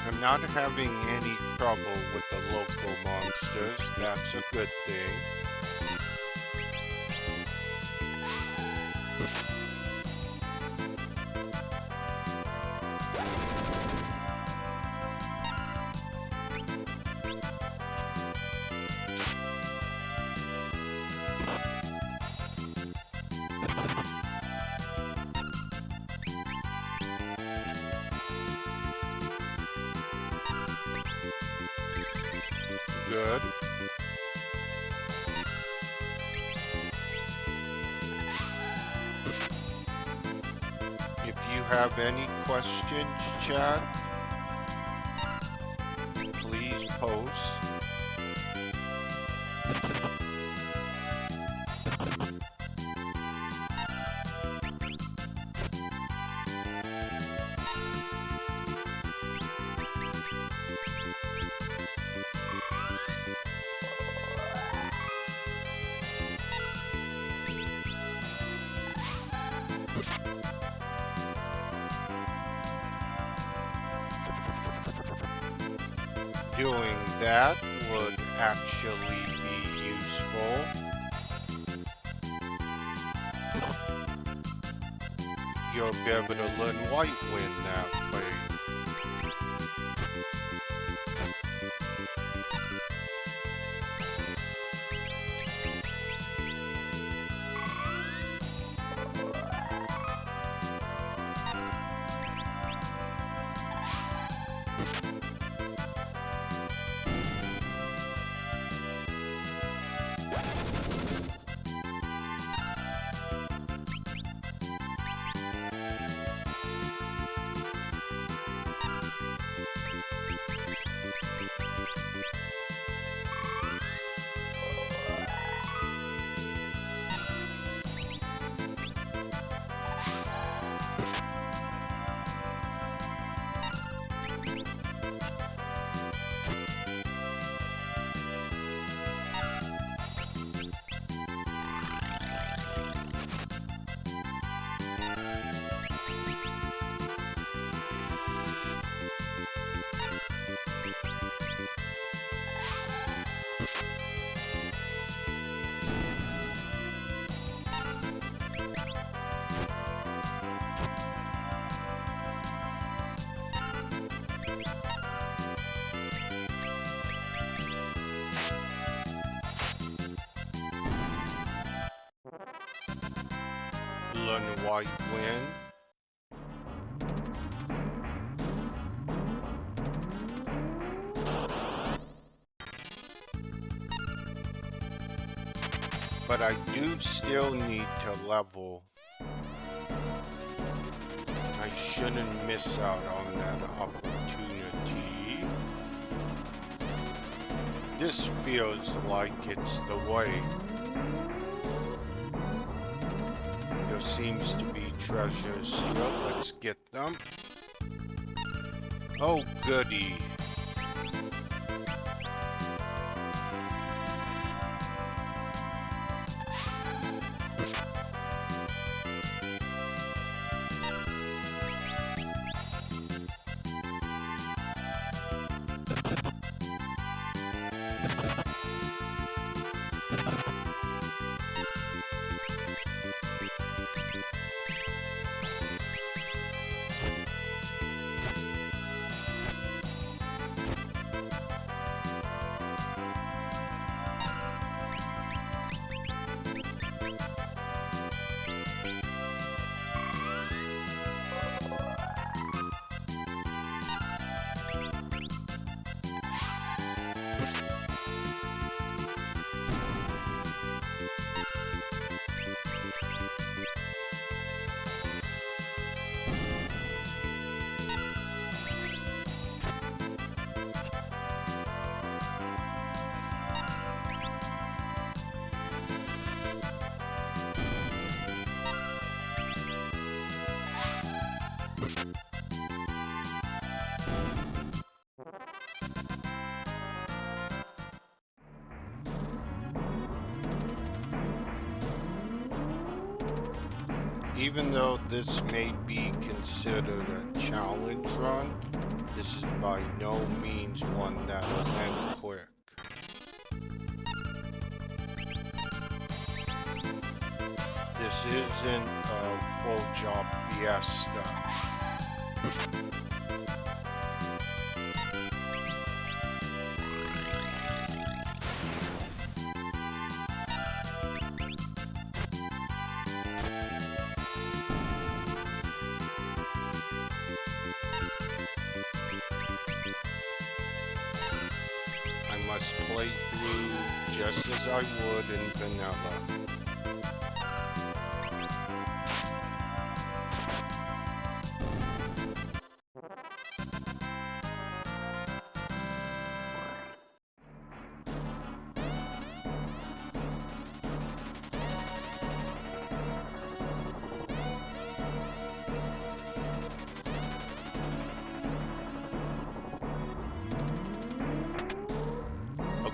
I'm not having any trouble with the local monsters. That's a good thing. Good. If you have any questions, chat, please post. Doing that would actually be useful. You'll be able to learn White Wind that way. Learn White Wind. But I do still need to level. I shouldn't miss out on that opportunity. This feels like it's the way. There seems to be treasures here. Let's get them. Oh, goody. Even though this may be considered a challenge run, this is by no means one that'll end quick. This isn't a full job fiesta. I must play through just as I would in vanilla.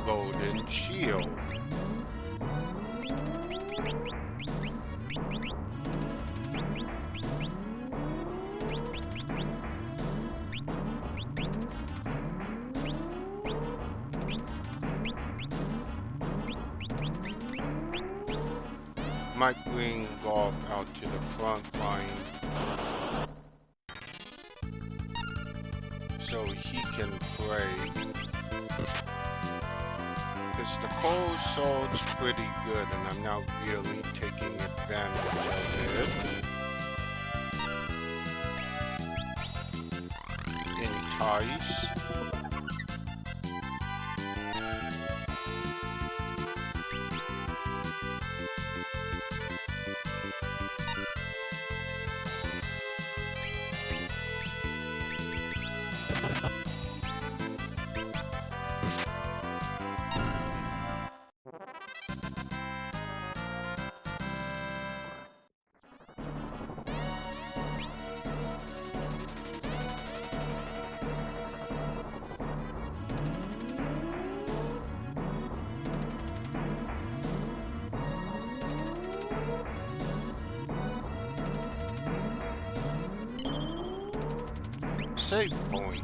Golden shield. Might bring golf out to the front line so he can play. Because the cold sold's pretty good and I'm not really taking advantage of it. Entice. Save point.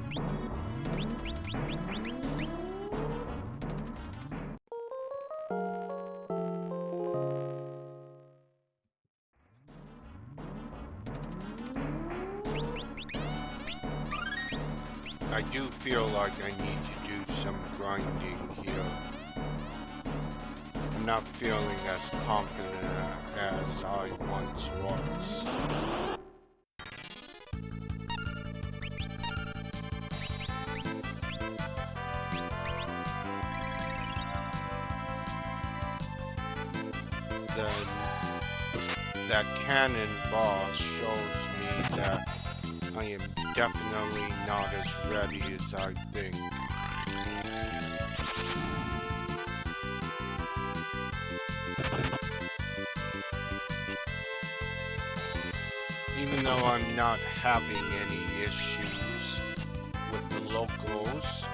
I do feel like I need to do some grinding here. I'm not feeling as confident as I once was. That cannon boss shows me that I am definitely not as ready as I think. Even though I'm not having any issues with the locals,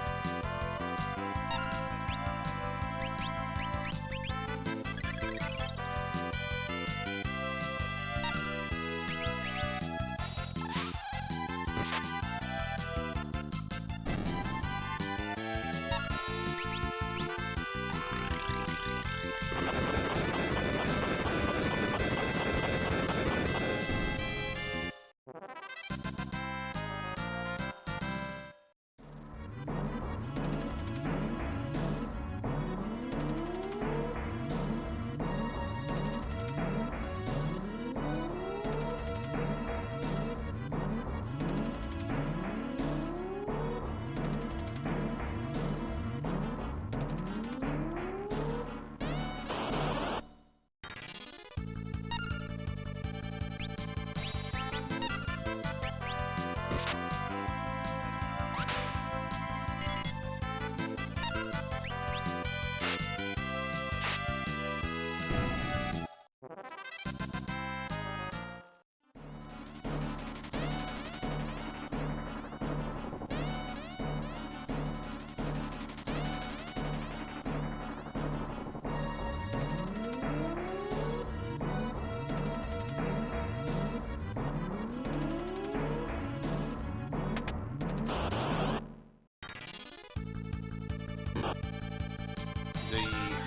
the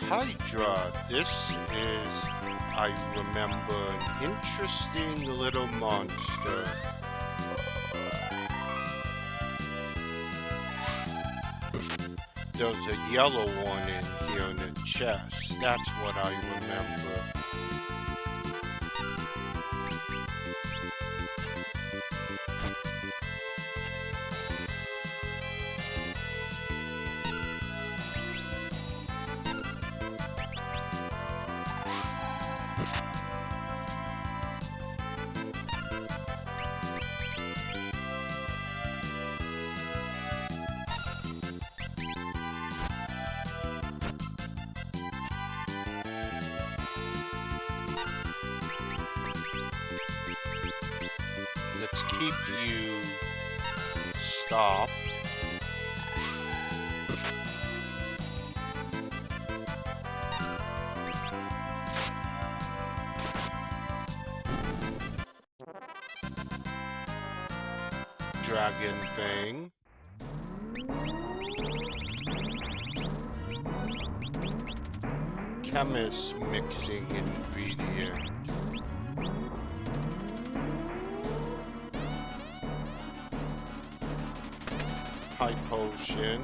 Hydra. This is, I remember, an interesting little monster. There's a yellow one in here in the chest. That's what I remember. Let's keep you stopped. Dragon thing. Chemist mixing ingredient. High potion.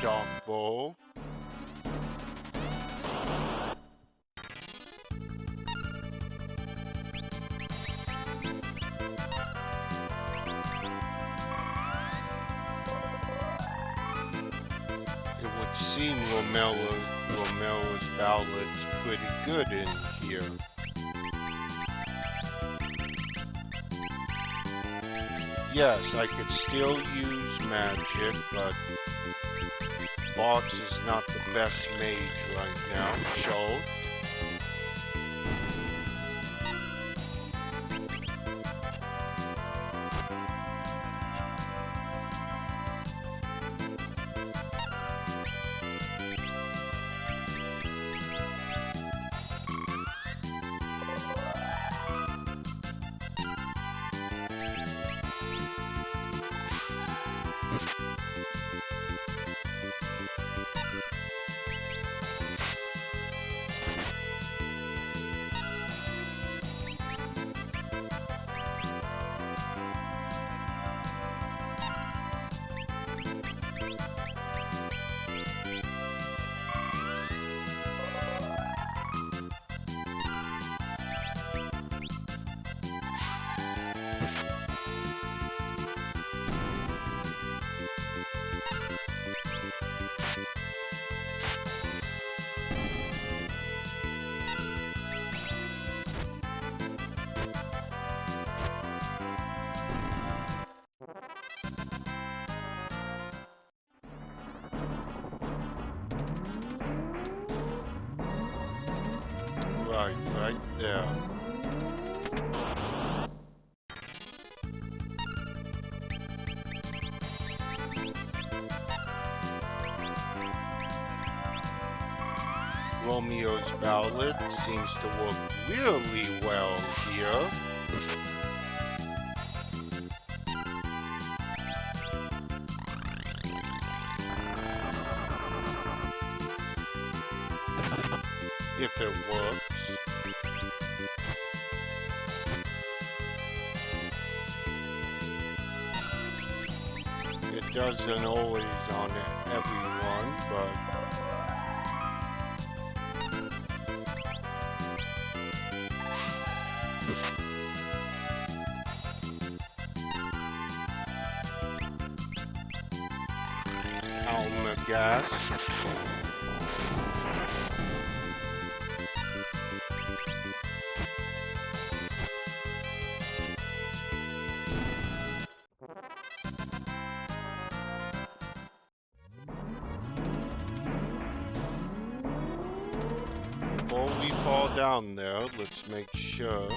Dark bowl. It would seem Romella's ballad's pretty good in here. Yes, I could still use magic, but Box is not the best mage right now, so right there. Romeo's ballad seems to work really well here. if it works. It doesn't always on everyone, but gas. Before we fall down there, let's make sure.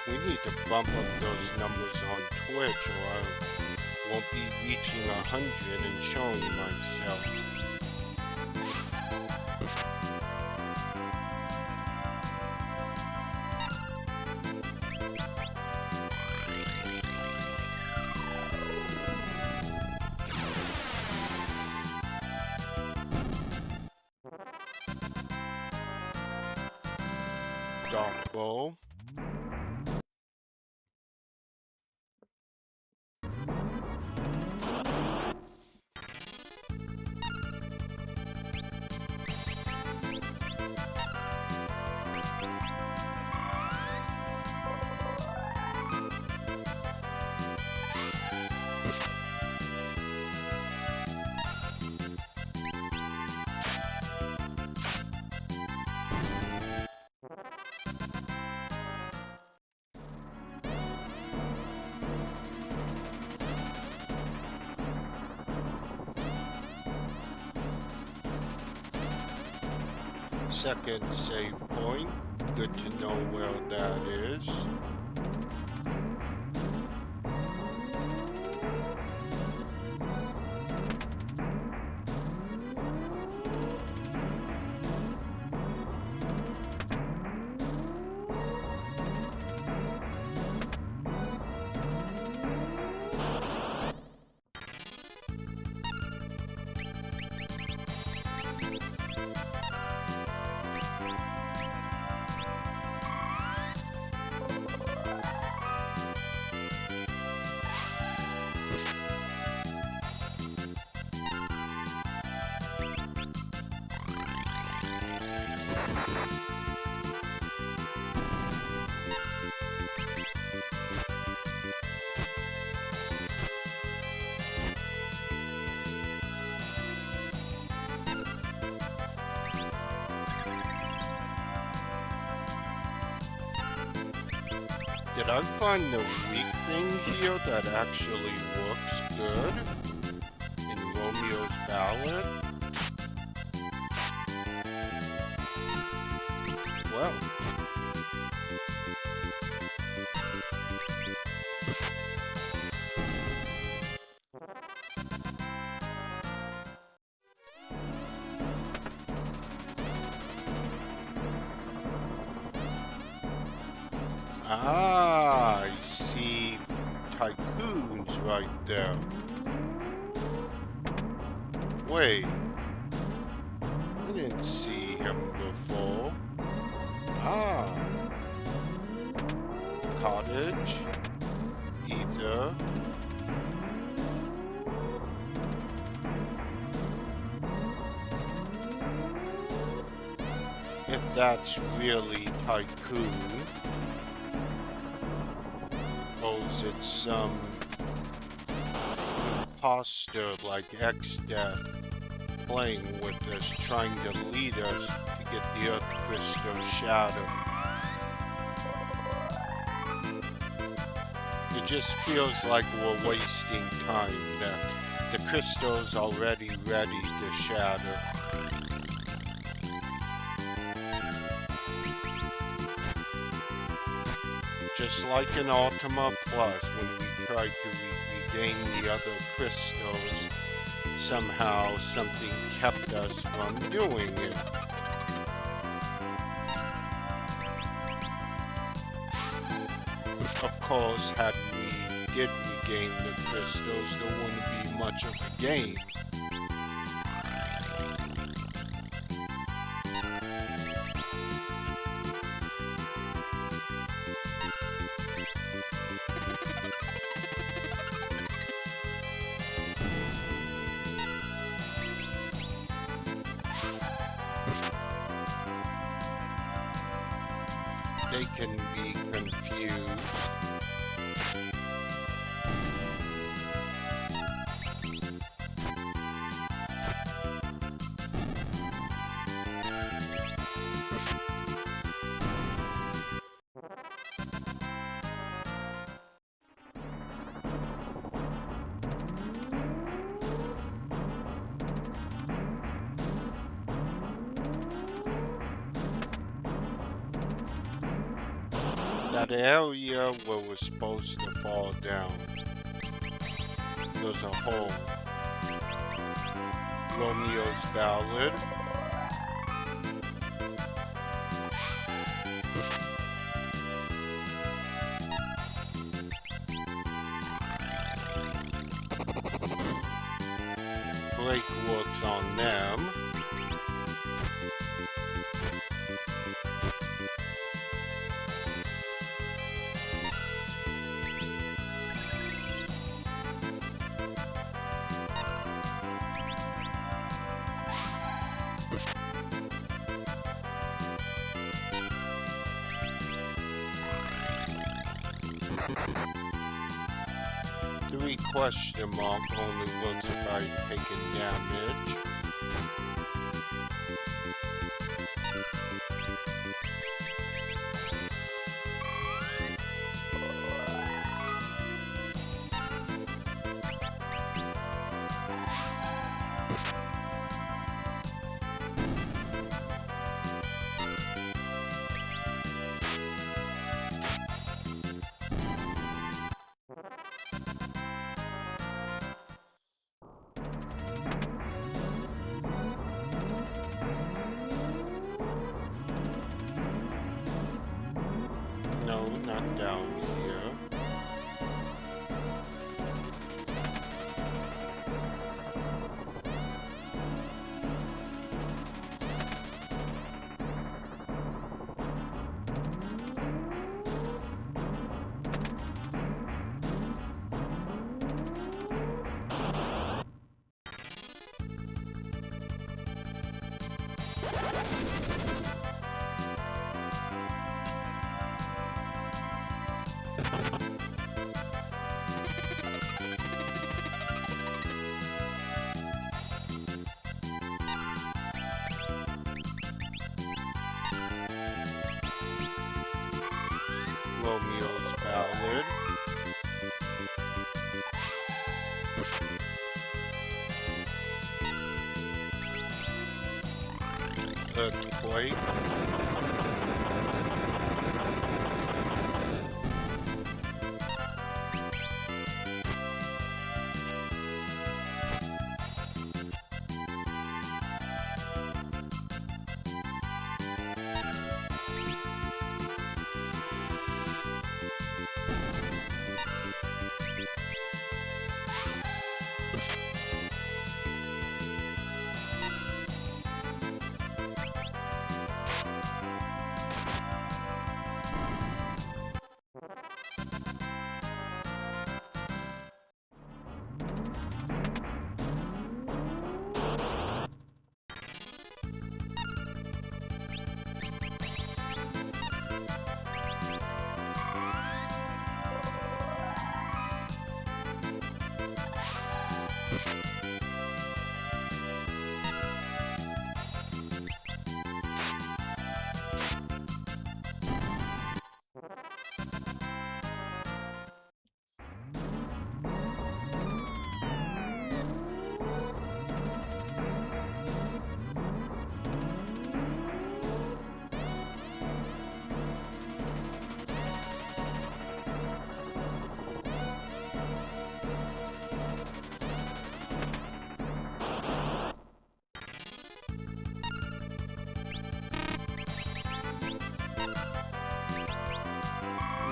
We need to bump up those numbers on Twitch or I won't be reaching 100 and showing myself. Dark bow. Second save point. Good to know where that is. Did I find the weak thing here that actually works good in Romeo's ballad? Well, I see tycoons right there. Wait, I didn't see him before. Ah, cottage, ether. If that's really tycoon, or is it some imposter like X-Death playing with us, trying to lead us to get the Earth Crystal Shadow? It just feels like we're wasting time. The crystal's already ready to shatter. Just like in Ultima Plus, when we tried to regain the other crystals, somehow something kept us from doing it. Of course, had we did regain the crystals, there wouldn't be much of a game. They can be confused. That area where we're supposed to fall down, there's a hole. Romeo's ballad. Break works on them. Three question mark only works if I've taken damage. No, not down here. earthquake.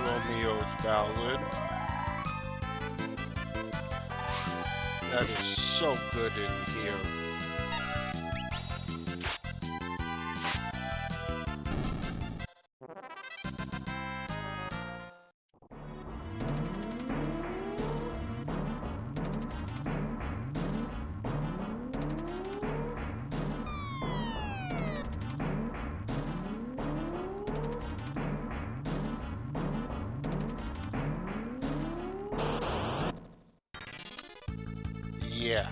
Romeo's Ballad. That is so good in here. Yeah.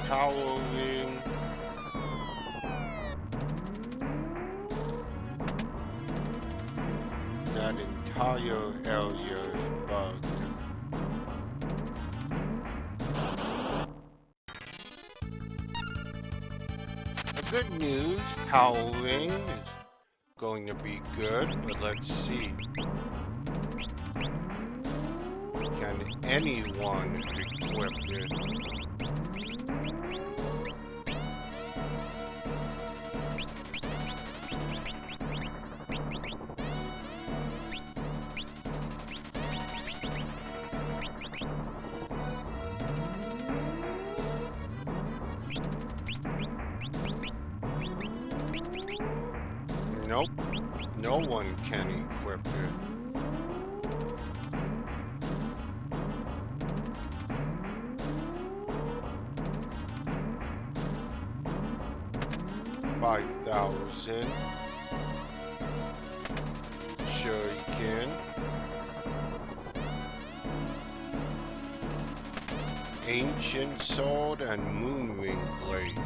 Howling. That entire area is bugged. The good news, howling is going to be good, but let's see. Can anyone equip it? Nope, no one can equip it. $5,000. Shuriken. Ancient Sword and Moonwing Blade.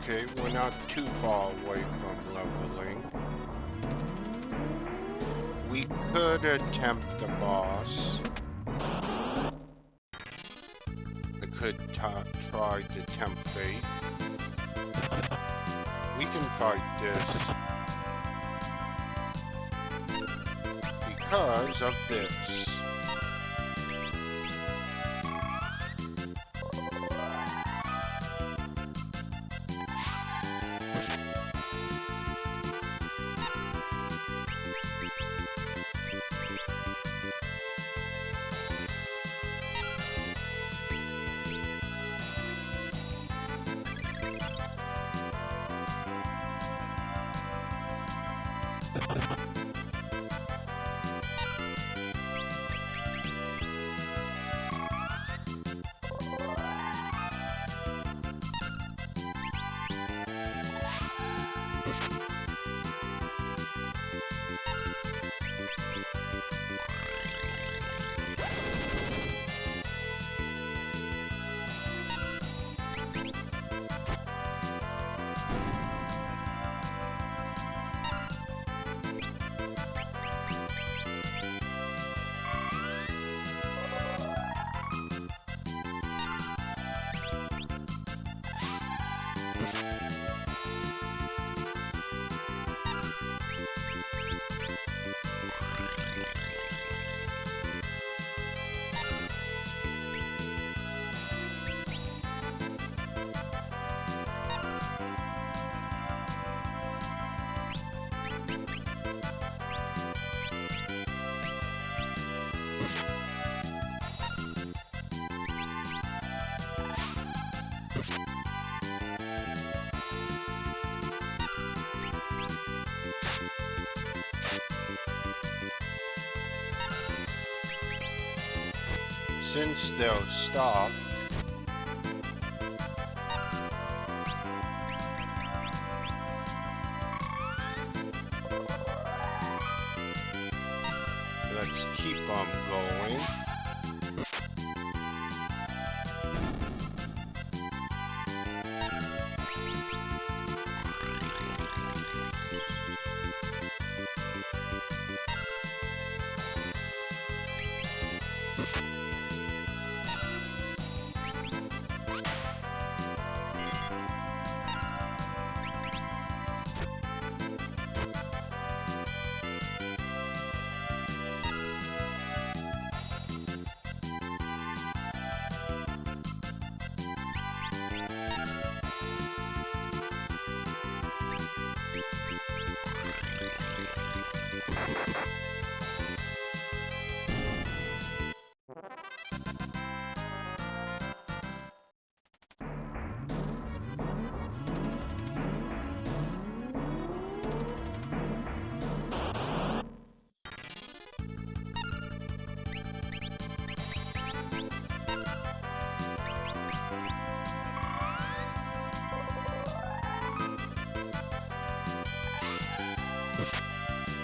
Okay, we're not too far away from leveling. We could attempt the boss. I could try the tempt fate. We can fight this. because of this. Since they'll stop, let's keep on going.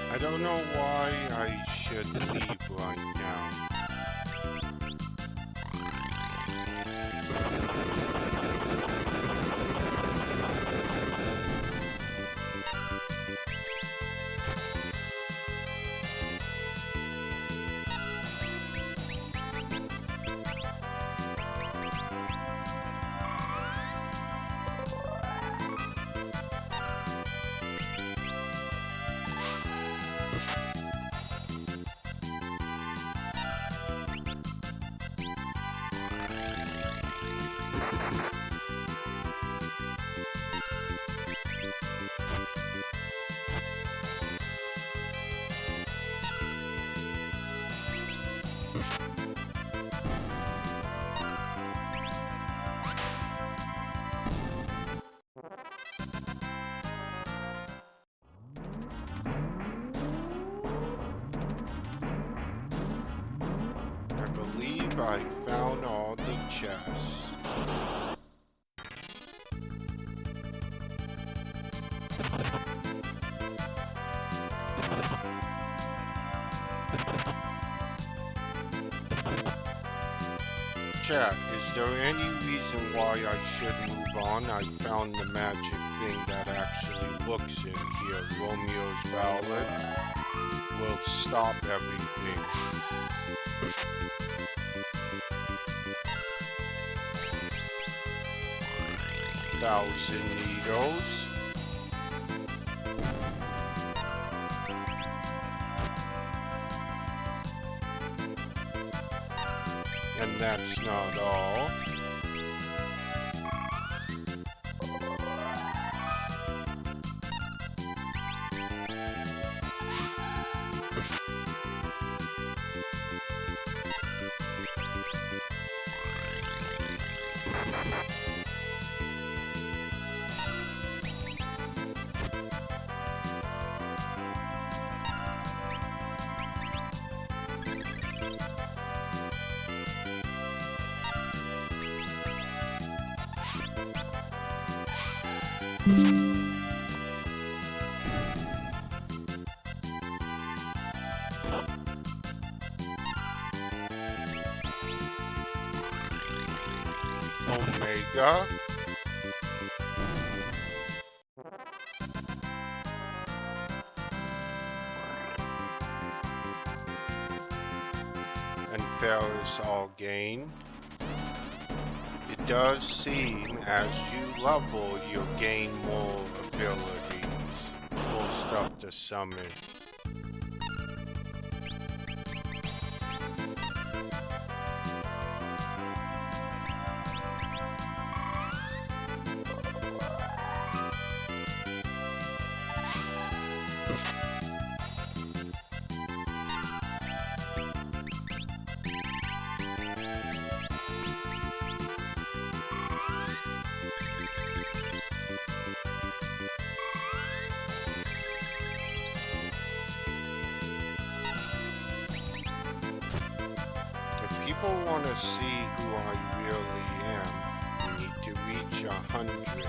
I don't know why I should leave right now. I believe I found all the chests. Chat, is there any reason why I should move on? I found the magic thing that actually looks in here. Romeo's Ballad will stop everything. Thousand Needles. And that's not all. Omega. And fail is all gain. It does seem as you level, you'll gain more abilities. More stuff to summon. If people want to see who I really am, we need to reach 100.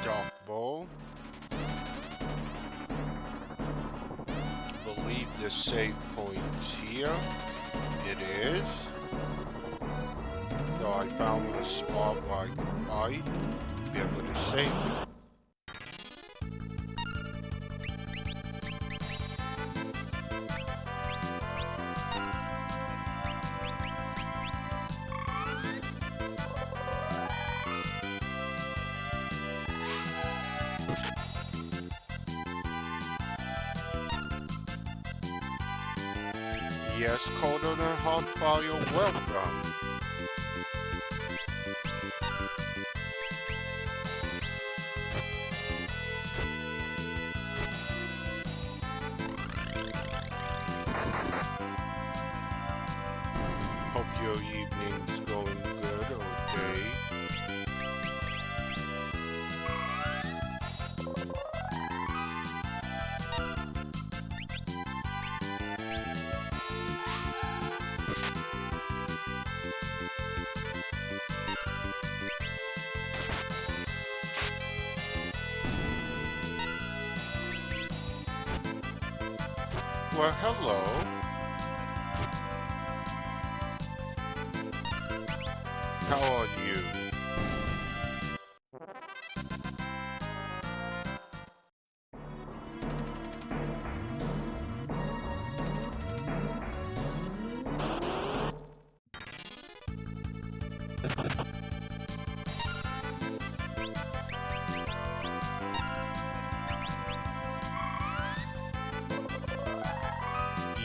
Dark Bowl. Believe the save point is here. It is. So I found a spot where I can fight, be able to save it. Yes, colder than hot fire, welcome. Hope your evening's going good, okay? Well, hello. How are you?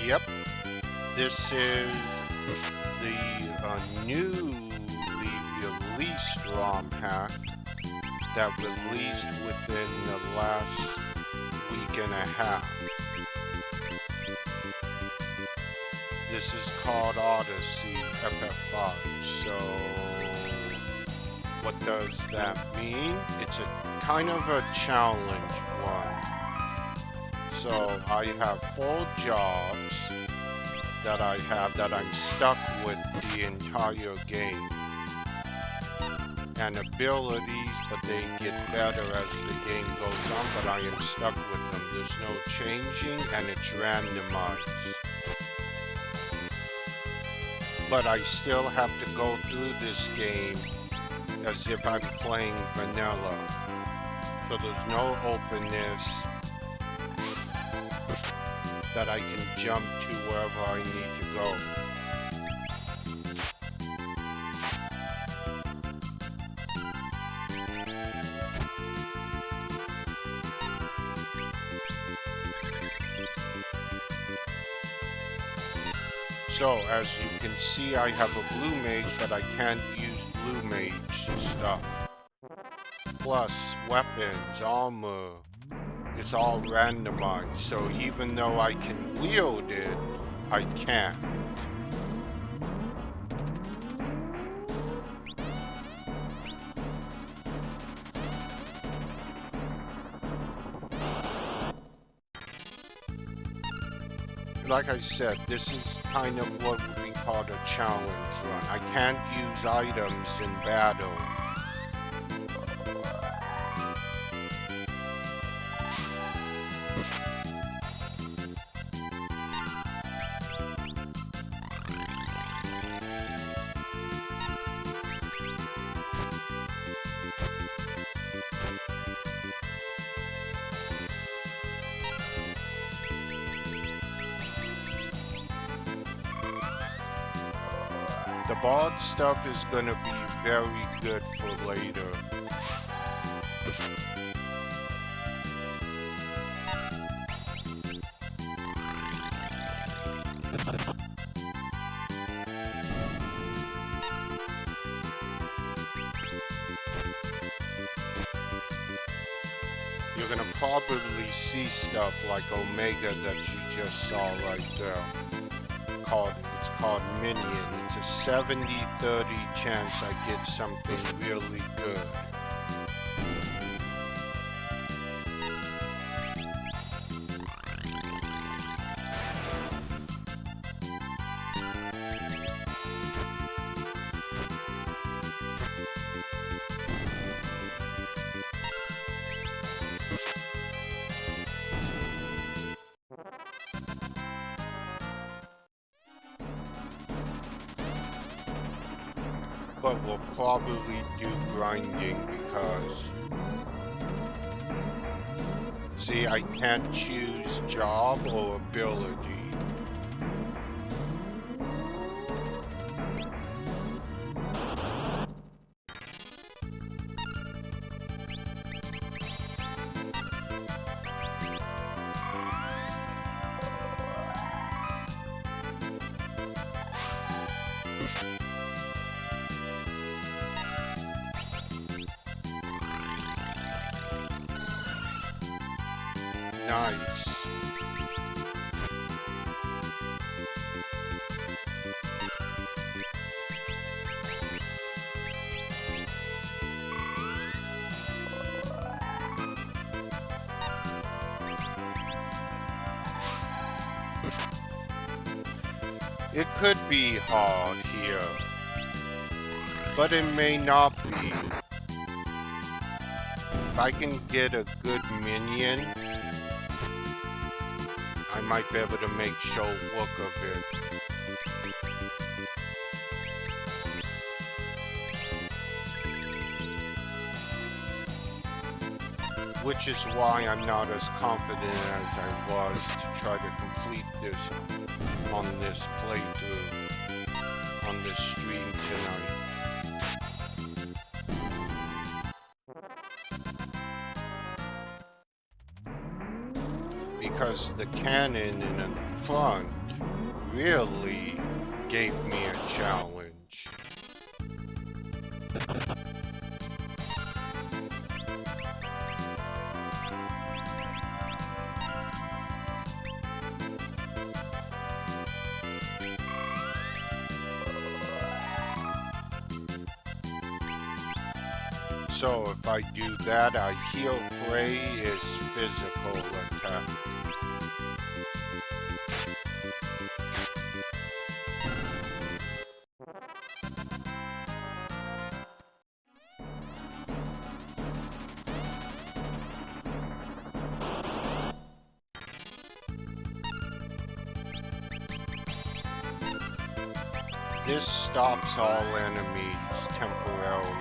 Yep, this is the newly released romhack that released within the last week and a half. This is called Odyssey FF5. So what does that mean? It's a kind of a challenge one. So I have 4 jobs that I'm stuck with the entire game. And abilities, but they get better as the game goes on, but I am stuck with them. There's no changing and it's randomized. But I still have to go through this game as if I'm playing vanilla. So there's no openness that I can jump to wherever I need to go. So, as you can see, I have a blue mage, but I can't use blue mage stuff. Plus, weapons, armor, it's all randomized, so even though I can wield it, I can't. Like I said, this is kind of what would be called a challenge run. I can't use items in battle. The bard stuff is gonna be very good for later. You're gonna probably see stuff like Omega that you just saw right there. It's called Minion. It's a 70-30 chance I get something really good. But we'll probably do grinding because, see, I can't choose job or ability. Nice. It could be hard here, but it may not be. If I can get a good minion, I might be able to make short work of it. Which is why I'm not as confident as I was to try to complete this on this playthrough, on this stream tonight. Because the cannon in the front really gave me a challenge. So if I do that, I heal prey is physical attack. This stops all enemies temporarily.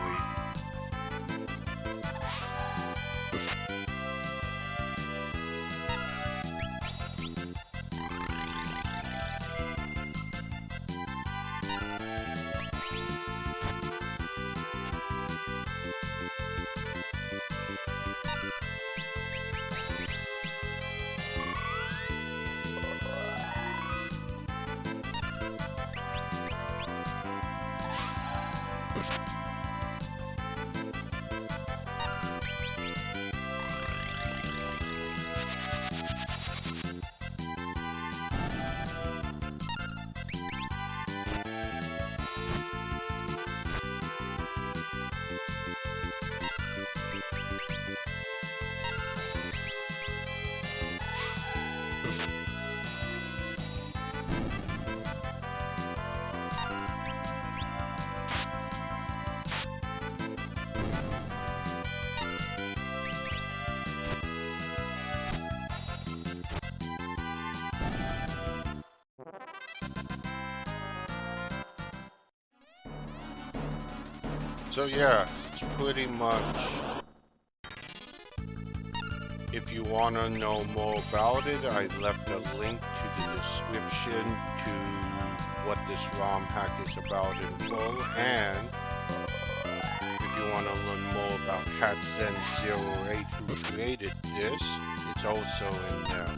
So yeah, it's pretty much, if you want to know more about it, I left a link to the description to what this ROM hack is about in full, and if you want to learn more about HackZen08 who created this, it's also in there.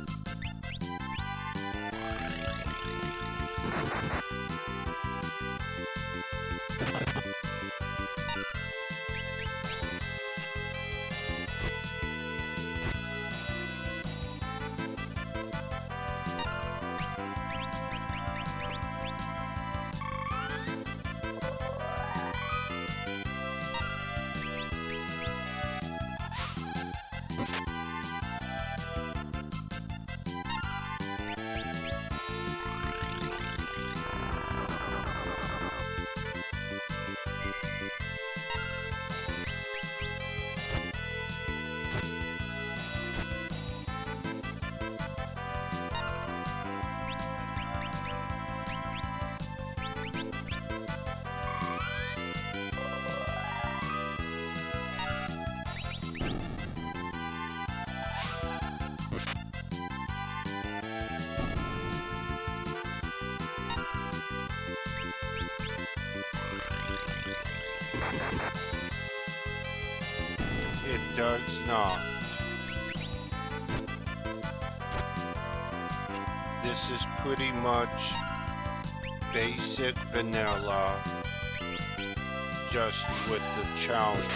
It does not. This is pretty much basic vanilla, just with the challenge.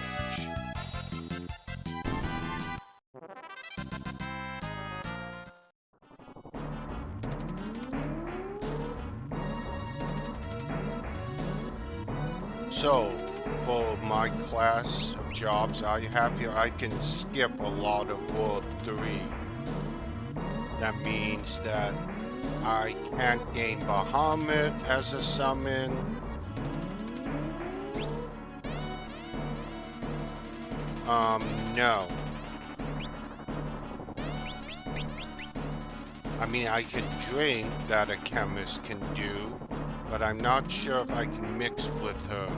So, for my class of jobs I have here, I can skip a lot of World 3. That means that I can't gain Bahamut as a summon. No. I mean, I can drink, that a chemist can do, but I'm not sure if I can mix with her.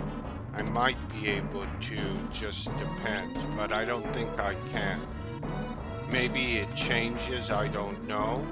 I might be able to, just depends, but I don't think I can. Maybe it changes, I don't know.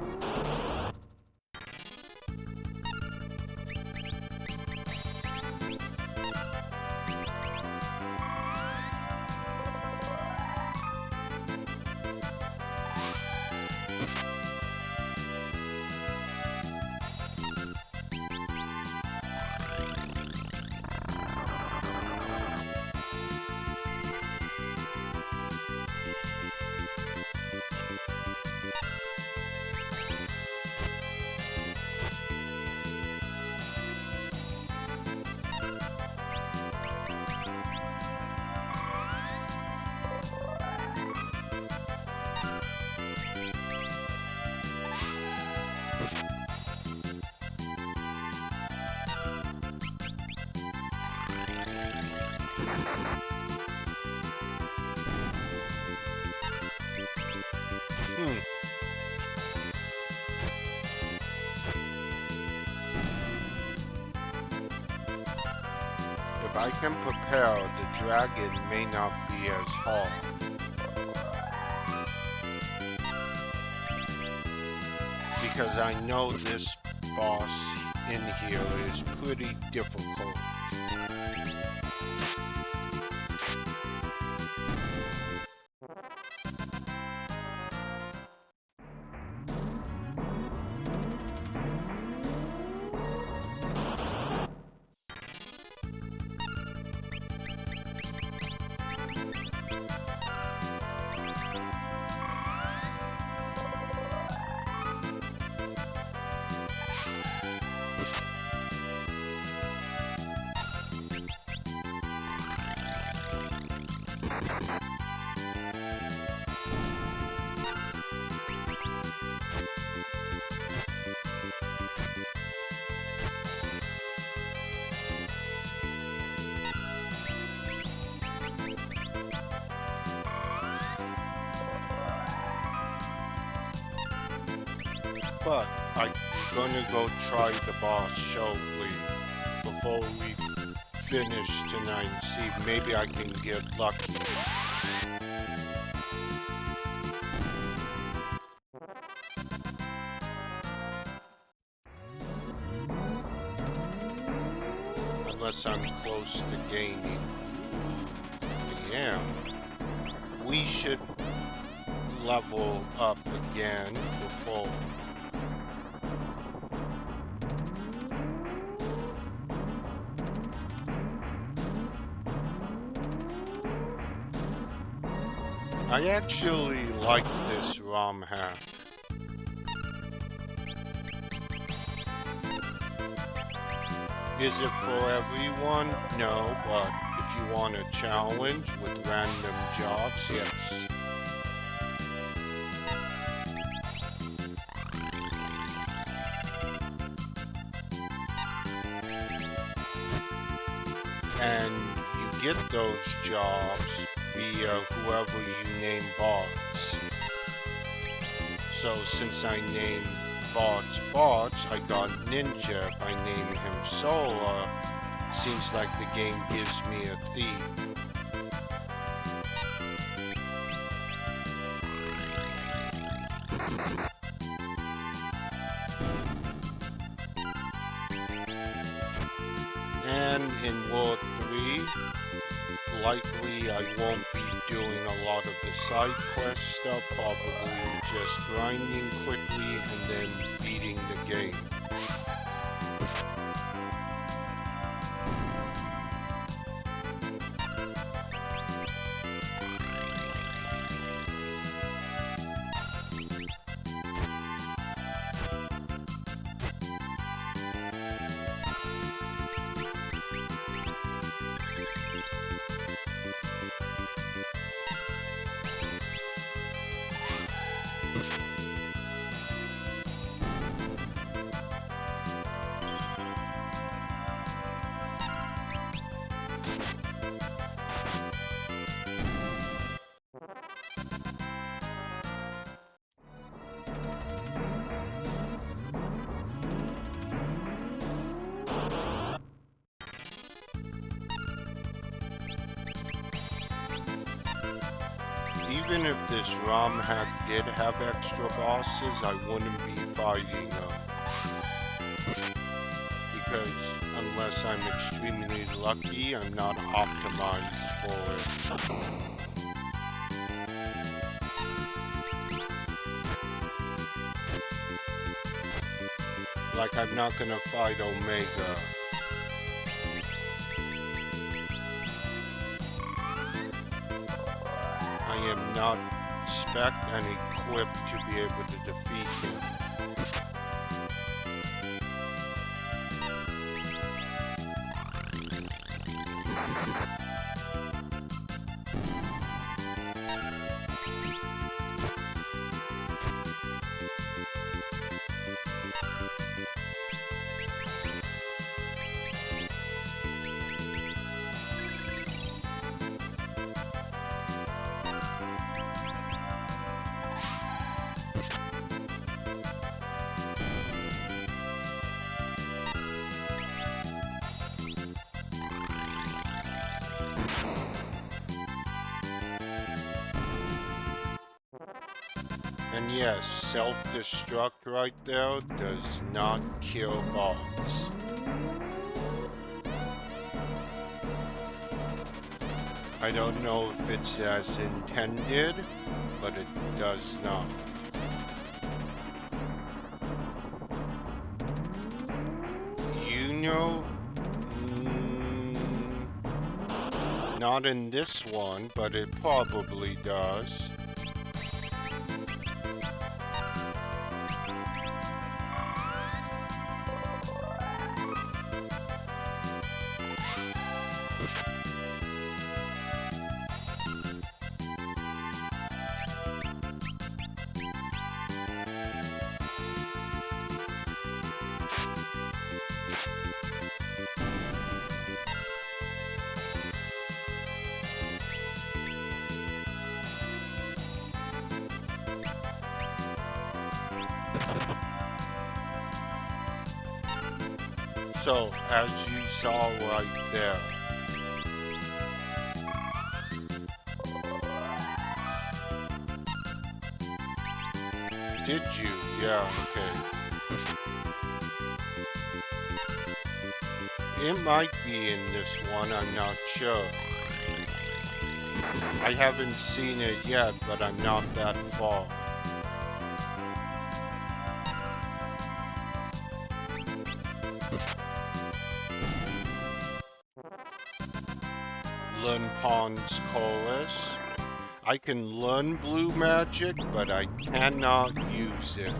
If I can prepare, the dragon may not be as hard. Because I know this boss in here is pretty difficult. But I'm gonna go try the boss shortly before we finish tonight and see if maybe I can get lucky. guess I'm close to gaining. I am. We should level up again before. I actually like this ROM hack. Is it for everyone? No, but if you want a challenge with random jobs, yes. And you get those jobs via whoever you name bots. So since I named bots, I got Ninja. If I name him Sola, seems like the game gives me a thief. And in World 3, likely I won't be doing a lot of the side quest stuff, probably just grinding quickly and then beating the game. Even if this ROM hack did have extra bosses, I wouldn't be fighting them. Because unless I'm extremely lucky, I'm not optimized for it. Like, I'm not gonna fight Omega. I am not spec and equipped to be able to defeat him. And yes, self-destruct right there does not kill bots. I don't know if it's as intended, but it does not. You know, not in this one, but it probably does. So, as you saw right there, did you? Yeah, okay. It might be in this one, I'm not sure. I haven't seen it yet, but I'm not that far. Learn Pawns Chorus. I can learn blue magic, but I cannot use it.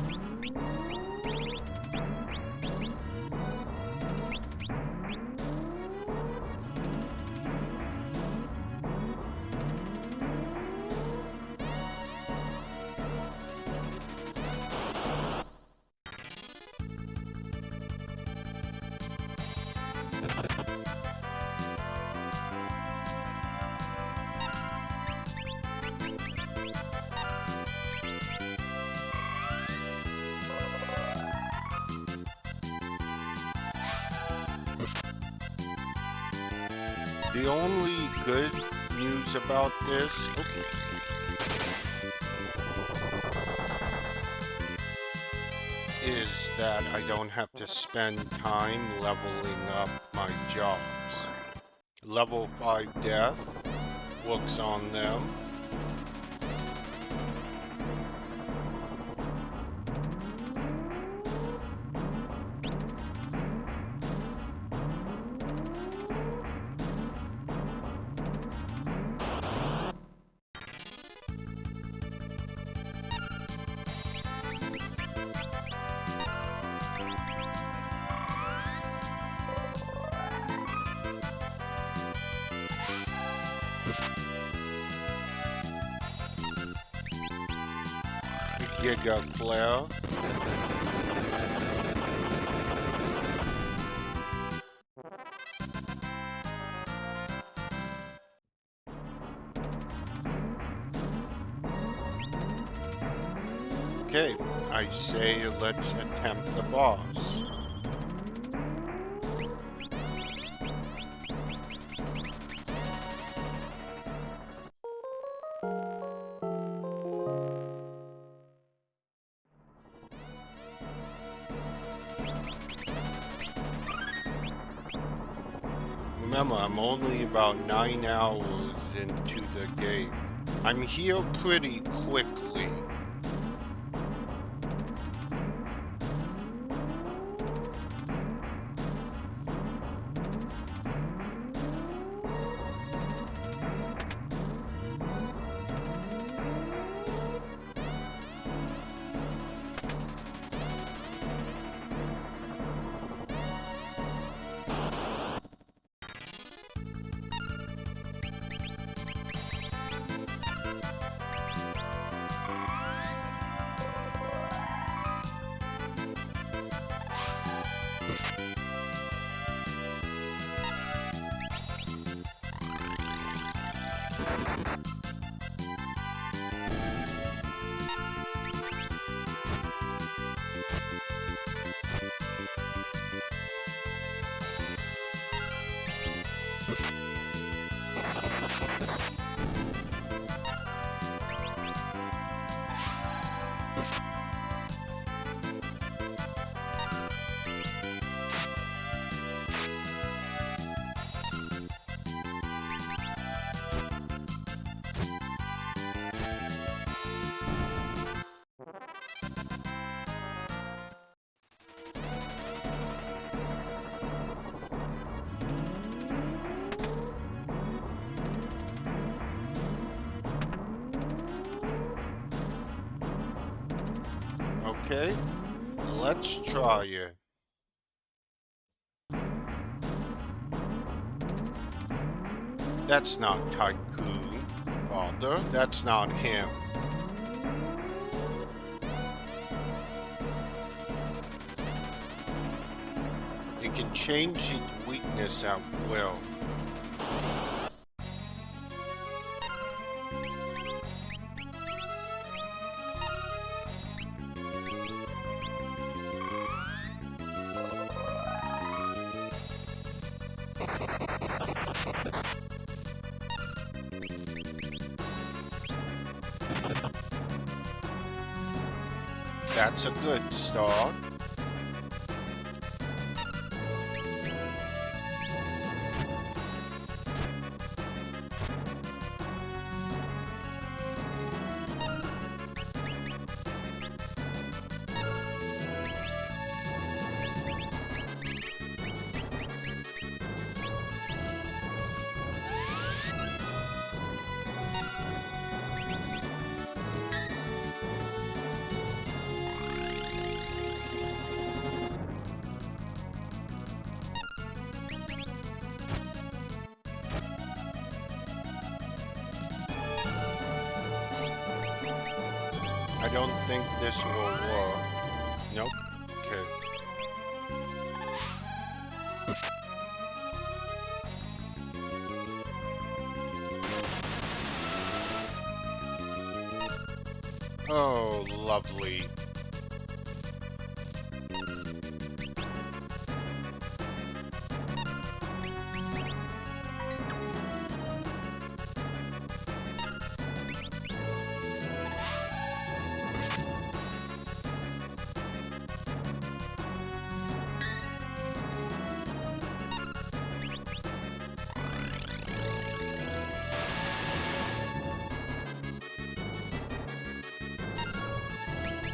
The only good news about this is that I don't have to spend time leveling up my jobs. Level 5 death works on them. Giga Flare. Okay, I say let's attempt the boss. Remember, I'm only about 9 hours into the game. I'm here pretty quickly. Okay, let's try it. That's not Tycoon, Father. That's not him. It can change its weakness at will. That's a good start. don't think this will work. Nope. Okay. Oh, lovely.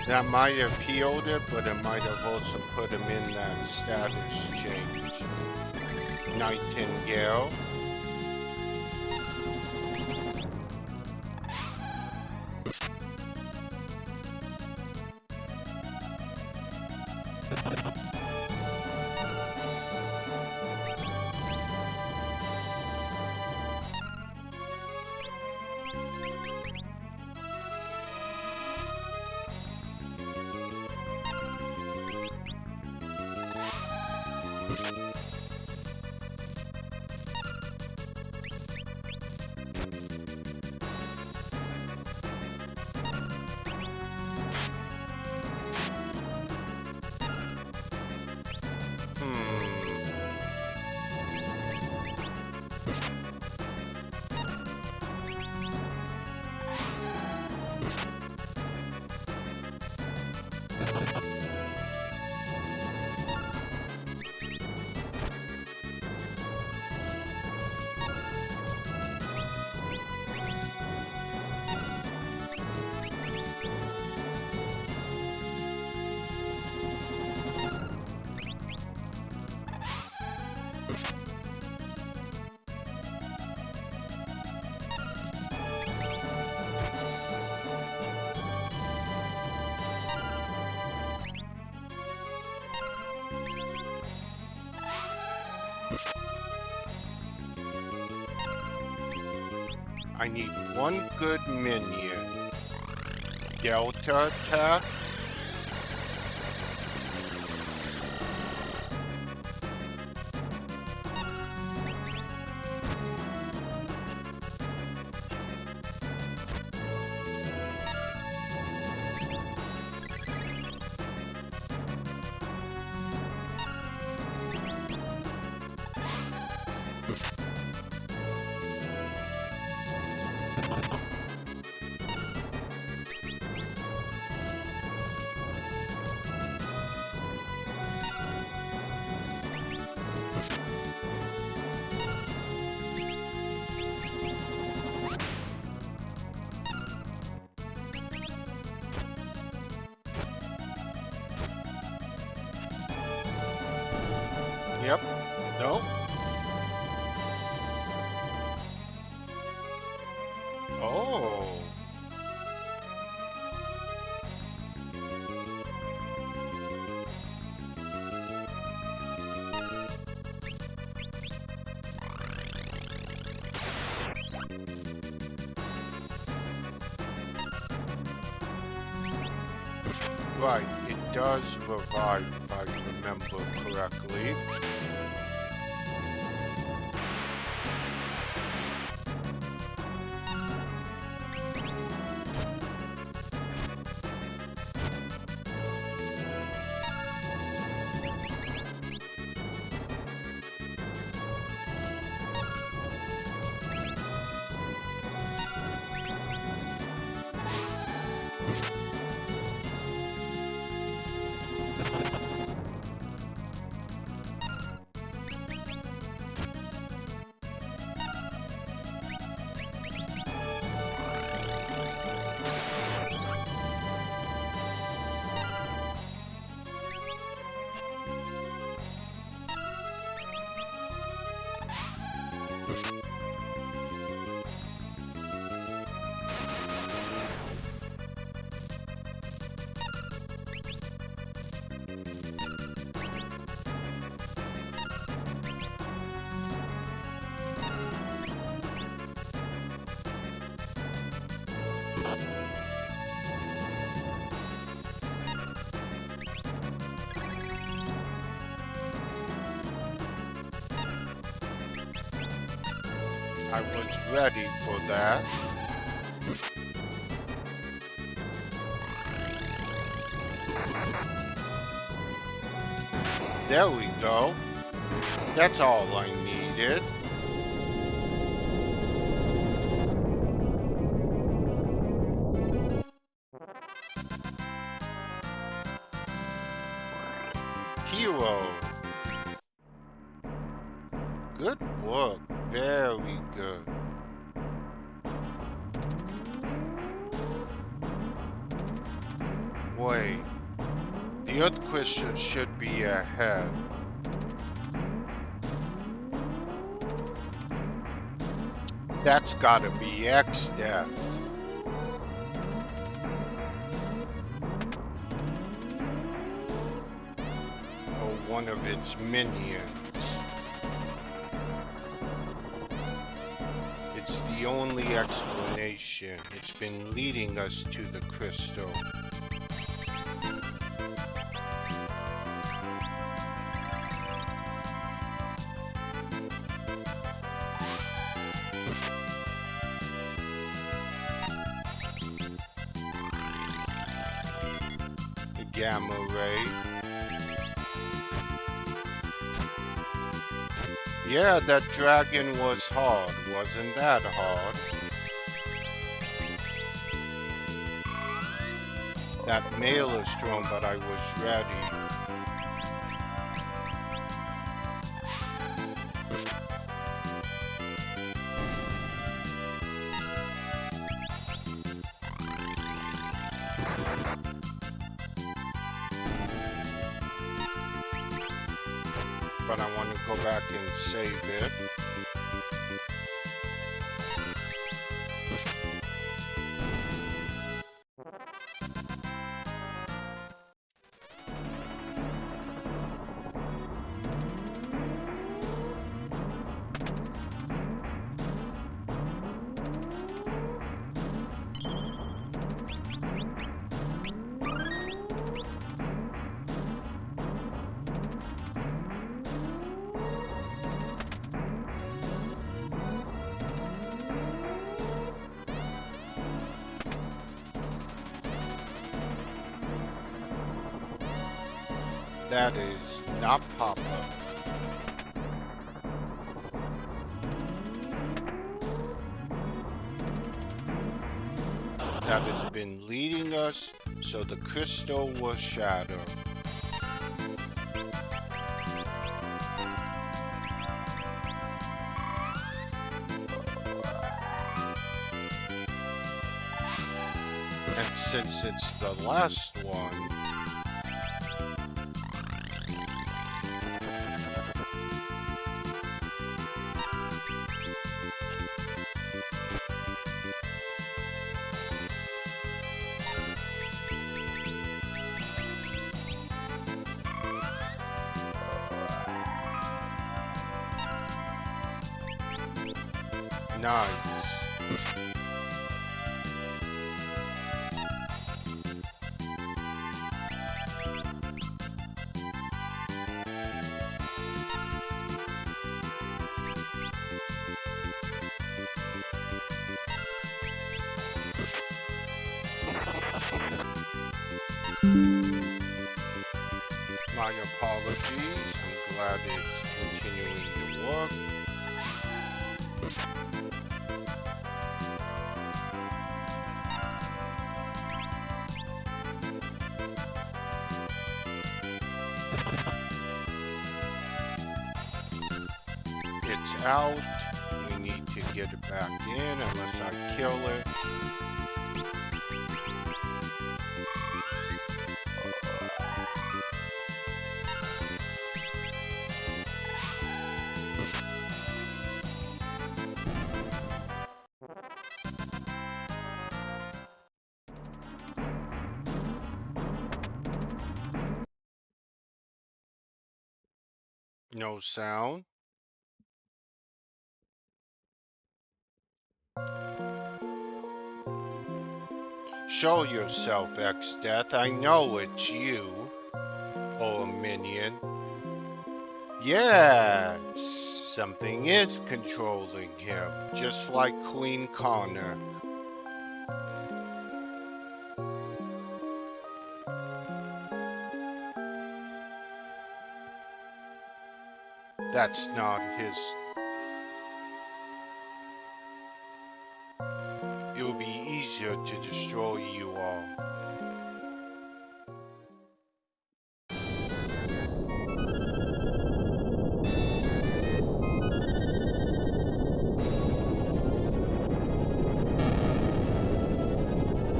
That might have healed it, but it might have also put him in that status change. Nightingale. I need one good minion. Delta attack. Yep. No. Oh. Right, it does revive if I remember correctly. I was ready for that. There we go. That's all I needed. Hero. Good work. Very good. Wait. The Earth Crystal should be ahead. That's gotta be X-Death. Or one of its minions. It's the only explanation. It's been leading us to the crystal. The gamma ray. Yeah, that dragon was hard. Wasn't that hard? That maelstrom, but I was ready. But I want to go back and save it. That is not Papa. That has been leading us, so the crystal was Shadow. And since it's the last one, nice. My apologies. I'm glad it's continuing to work. It's out. We need to get it back in unless I kill it. No sound. Show yourself, X-Death. I know it's you. Or a minion. Yes. Something is controlling him, just like Queen Connor. That's not his. It will be easier to destroy you all.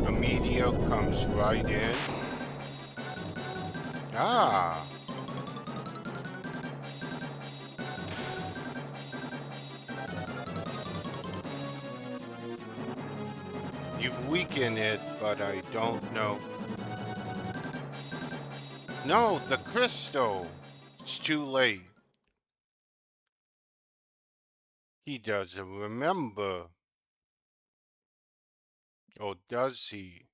A meteor comes right in. Ah. You've weakened it, but I don't know. No, the crystal. It's too late. He doesn't remember. Or does he?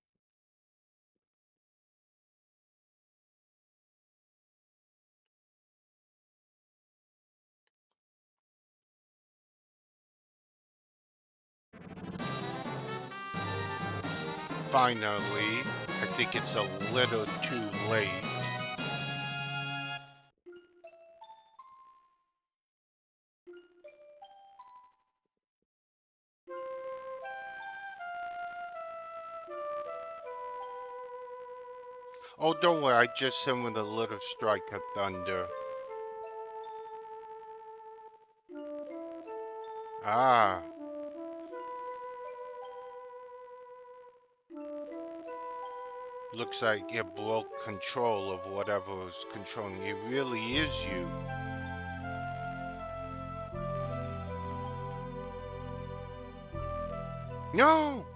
Finally, I think it's a little too late. Oh, don't worry, I just hit him with a little strike of thunder. Ah. Looks like it broke control of whatever was controlling. It really is you. No!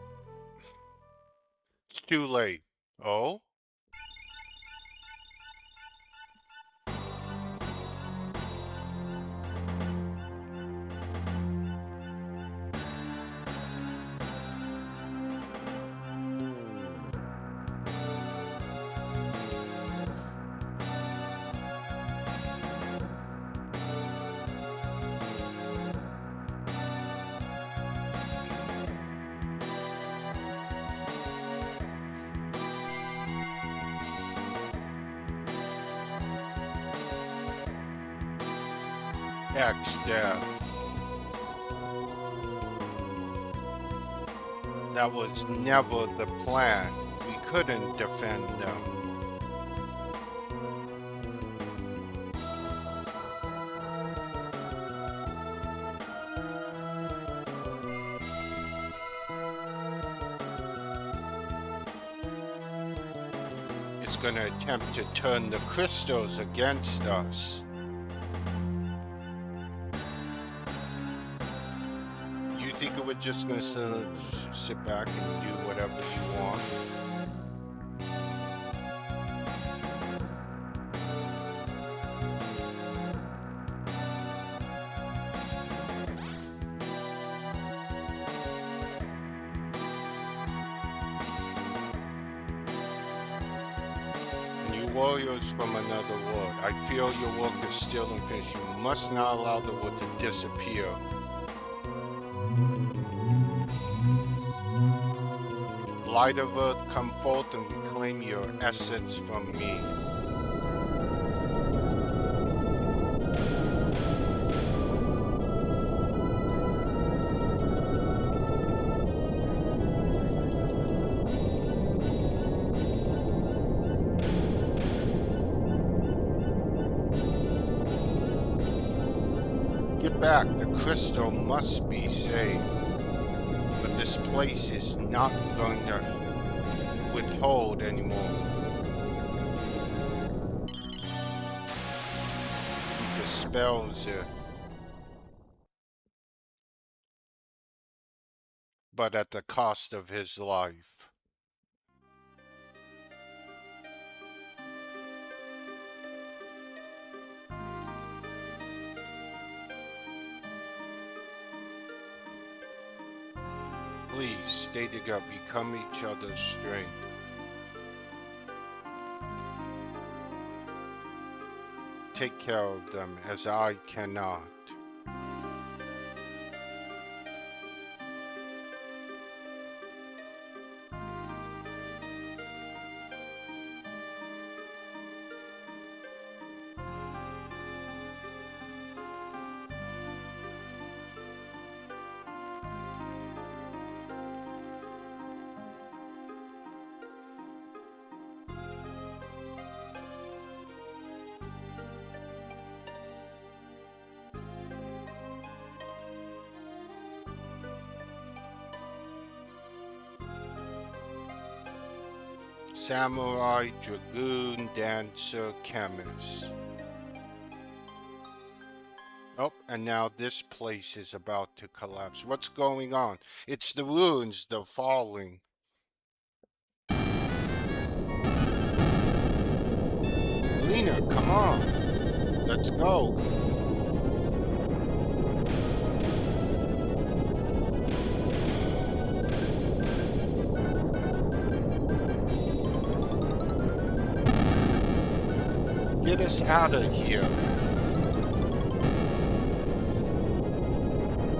It's too late. Oh? X death. That was never the plan. We couldn't defend them. It's gonna attempt to turn the crystals against us. You think it was just gonna sit back and do whatever you want? Warriors from another world. I feel your work is still unfinished. You must not allow the world to disappear. Light of Earth, come forth and reclaim your essence from me. Get back, the crystal must be saved. But this place is not going to withhold anymore. He dispels it. But at the cost of his life. Please stay together, become each other's strength. Take care of them as I cannot. samurai, dragoon, dancer, chemist. Oh, and now this place is about to collapse. What's going on? It's the ruins, they're falling. Lena, come on. Let's go. Get us out of here.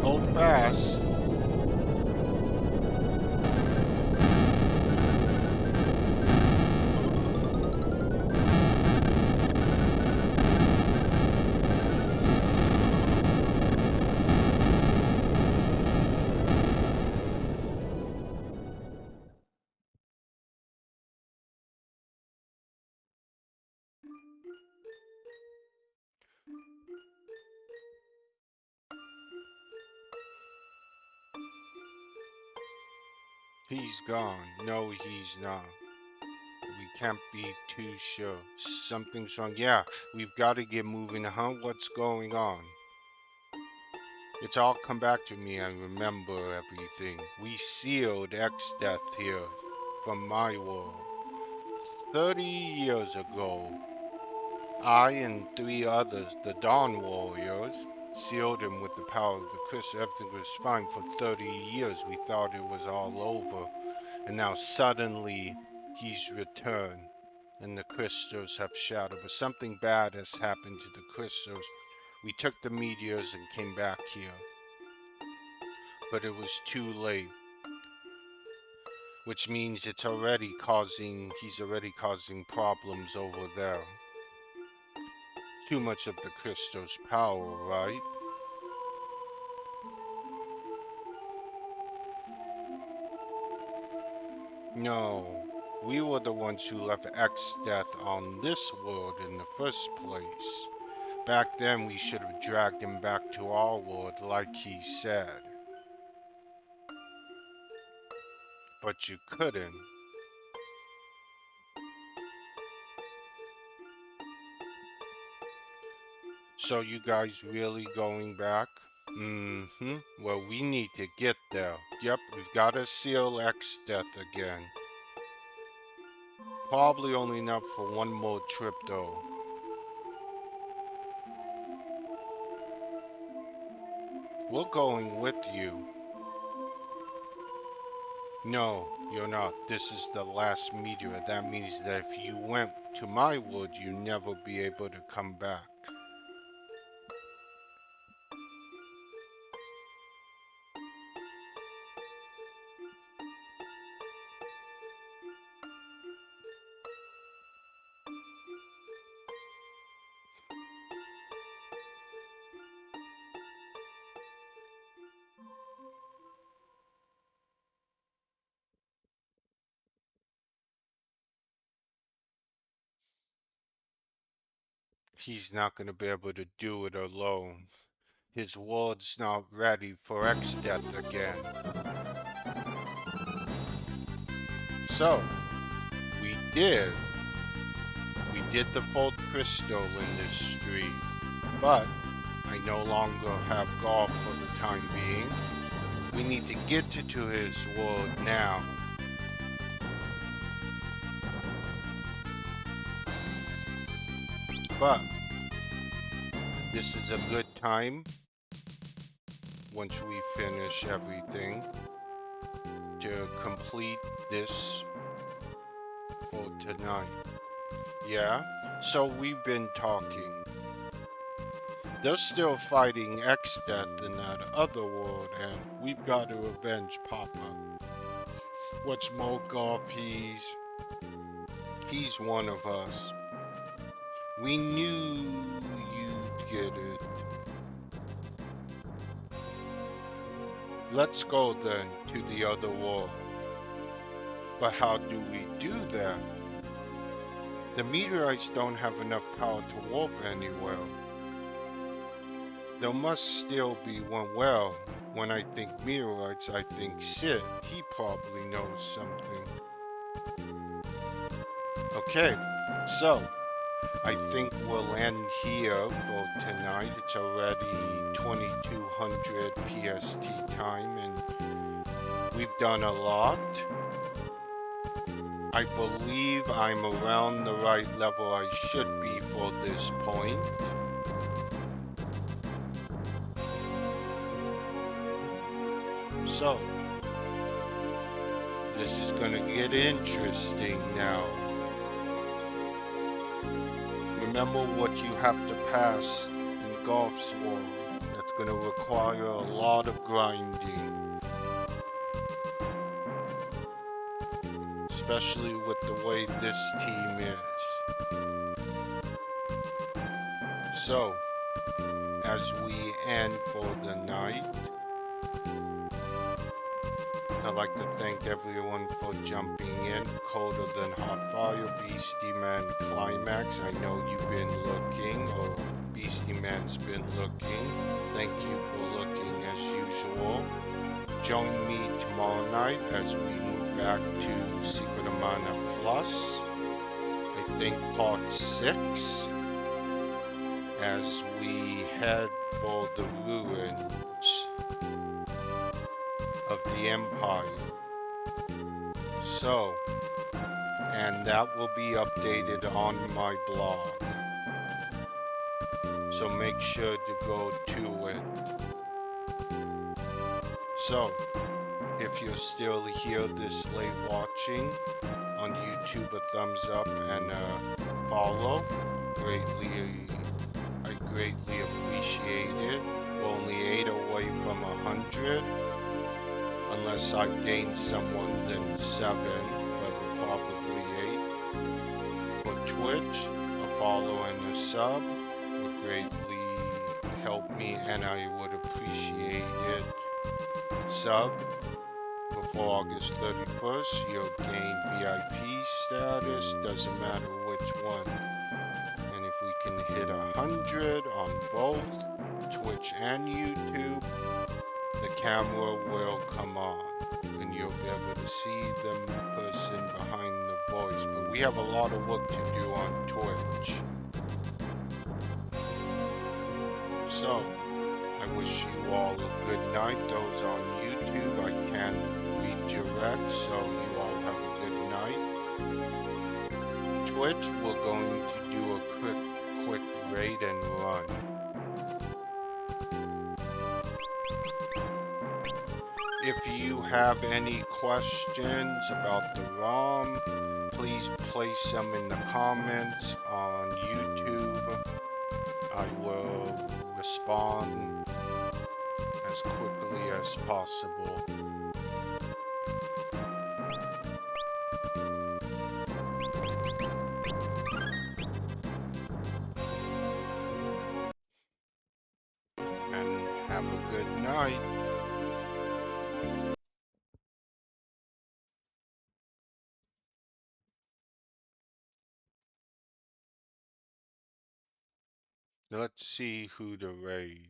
Hold fast. He's gone. No, he's not. We can't be too sure. Something's wrong. Yeah, we've got to get moving, huh? What's going on? It's all come back to me. I remember everything. We sealed X-Death here from my world. 30 years ago, I and 3 others, the Dawn Warriors, sealed him with the power of the crystal. Everything was fine for 30 years. We thought it was all over. And now suddenly, he's returned. And the crystals have shattered. But something bad has happened to the crystals. We took the meteors and came back here. But it was too late. Which means he's already causing problems over there. Too much of the crystal's power, right? No, we were the ones who left X-Death on this world in the first place. Back then we should have dragged him back to our world like he said. But you couldn't. So you guys really going back? Well, we need to get there. Yep, we've got to seal X-Death again. Probably only enough for one more trip though. We're going with you. No, you're not. This is the last meteor. That means that if you went to my world, you'd never be able to come back. He's not going to be able to do it alone. His world's not ready for X-Death again. So, we did the fourth crystal in this street, but I no longer have golf for the time being. We need to get to his world now. But this is a good time, once we finish everything, to complete this for tonight. Yeah? So we've been talking. They're still fighting X-Death in that other world, and we've got to avenge Papa. What's more, Golf, he's one of us. We knew you'd get it. Let's go then to the other world. But how do we do that? The meteorites don't have enough power to warp anywhere. There must still be one. Well, when I think meteorites, I think Sid. He probably knows something. Okay, so I think we'll end here for tonight. It's already 2200 PST time, and we've done a lot. I believe I'm around the right level I should be for this point. So, this is gonna get interesting now. Remember what you have to pass in Golf Swirl. That's gonna require a lot of grinding. Especially with the way this team is. So, as we end for the night, I'd like to thank everyone for jumping in. Colder Than Hot Fire, Beastie Man Climax. I know you've been looking, or Beastie Man's been looking. Thank you for looking as usual. Join me tomorrow night as we move back to Secret of Mana Plus. I think part 6. As we head for the ruins of the Empire. So, and that will be updated on my blog. So make sure to go to it. So, if you're still here this late watching on YouTube, a thumbs up and a follow. I greatly appreciate it. We're only 8 away from 100. Unless I gain someone, then 7, but we're probably 8. For Twitch, a follow and a sub would greatly help me, and I would appreciate it. Sub before August 31st, you'll gain VIP status, doesn't matter which one. And if we can hit 100 on both Twitch and YouTube, the camera will come on and you'll be able to see the person behind the voice. But we have a lot of work to do on Twitch. So, I wish you all a good night. Those on YouTube, I can't redirect, so you all have a good night. Twitch, we're going to do a quick raid and run. If you have any questions about the ROM, please place them in the comments on YouTube. I will respond as quickly as possible. And have a good night. Let's see who to raid.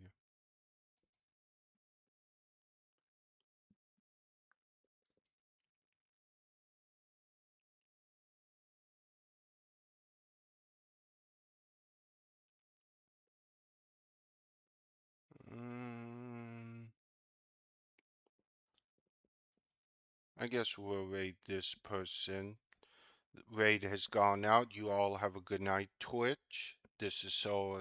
I guess we'll raid this person. The raid has gone out. You all have a good night, Twitch. This is so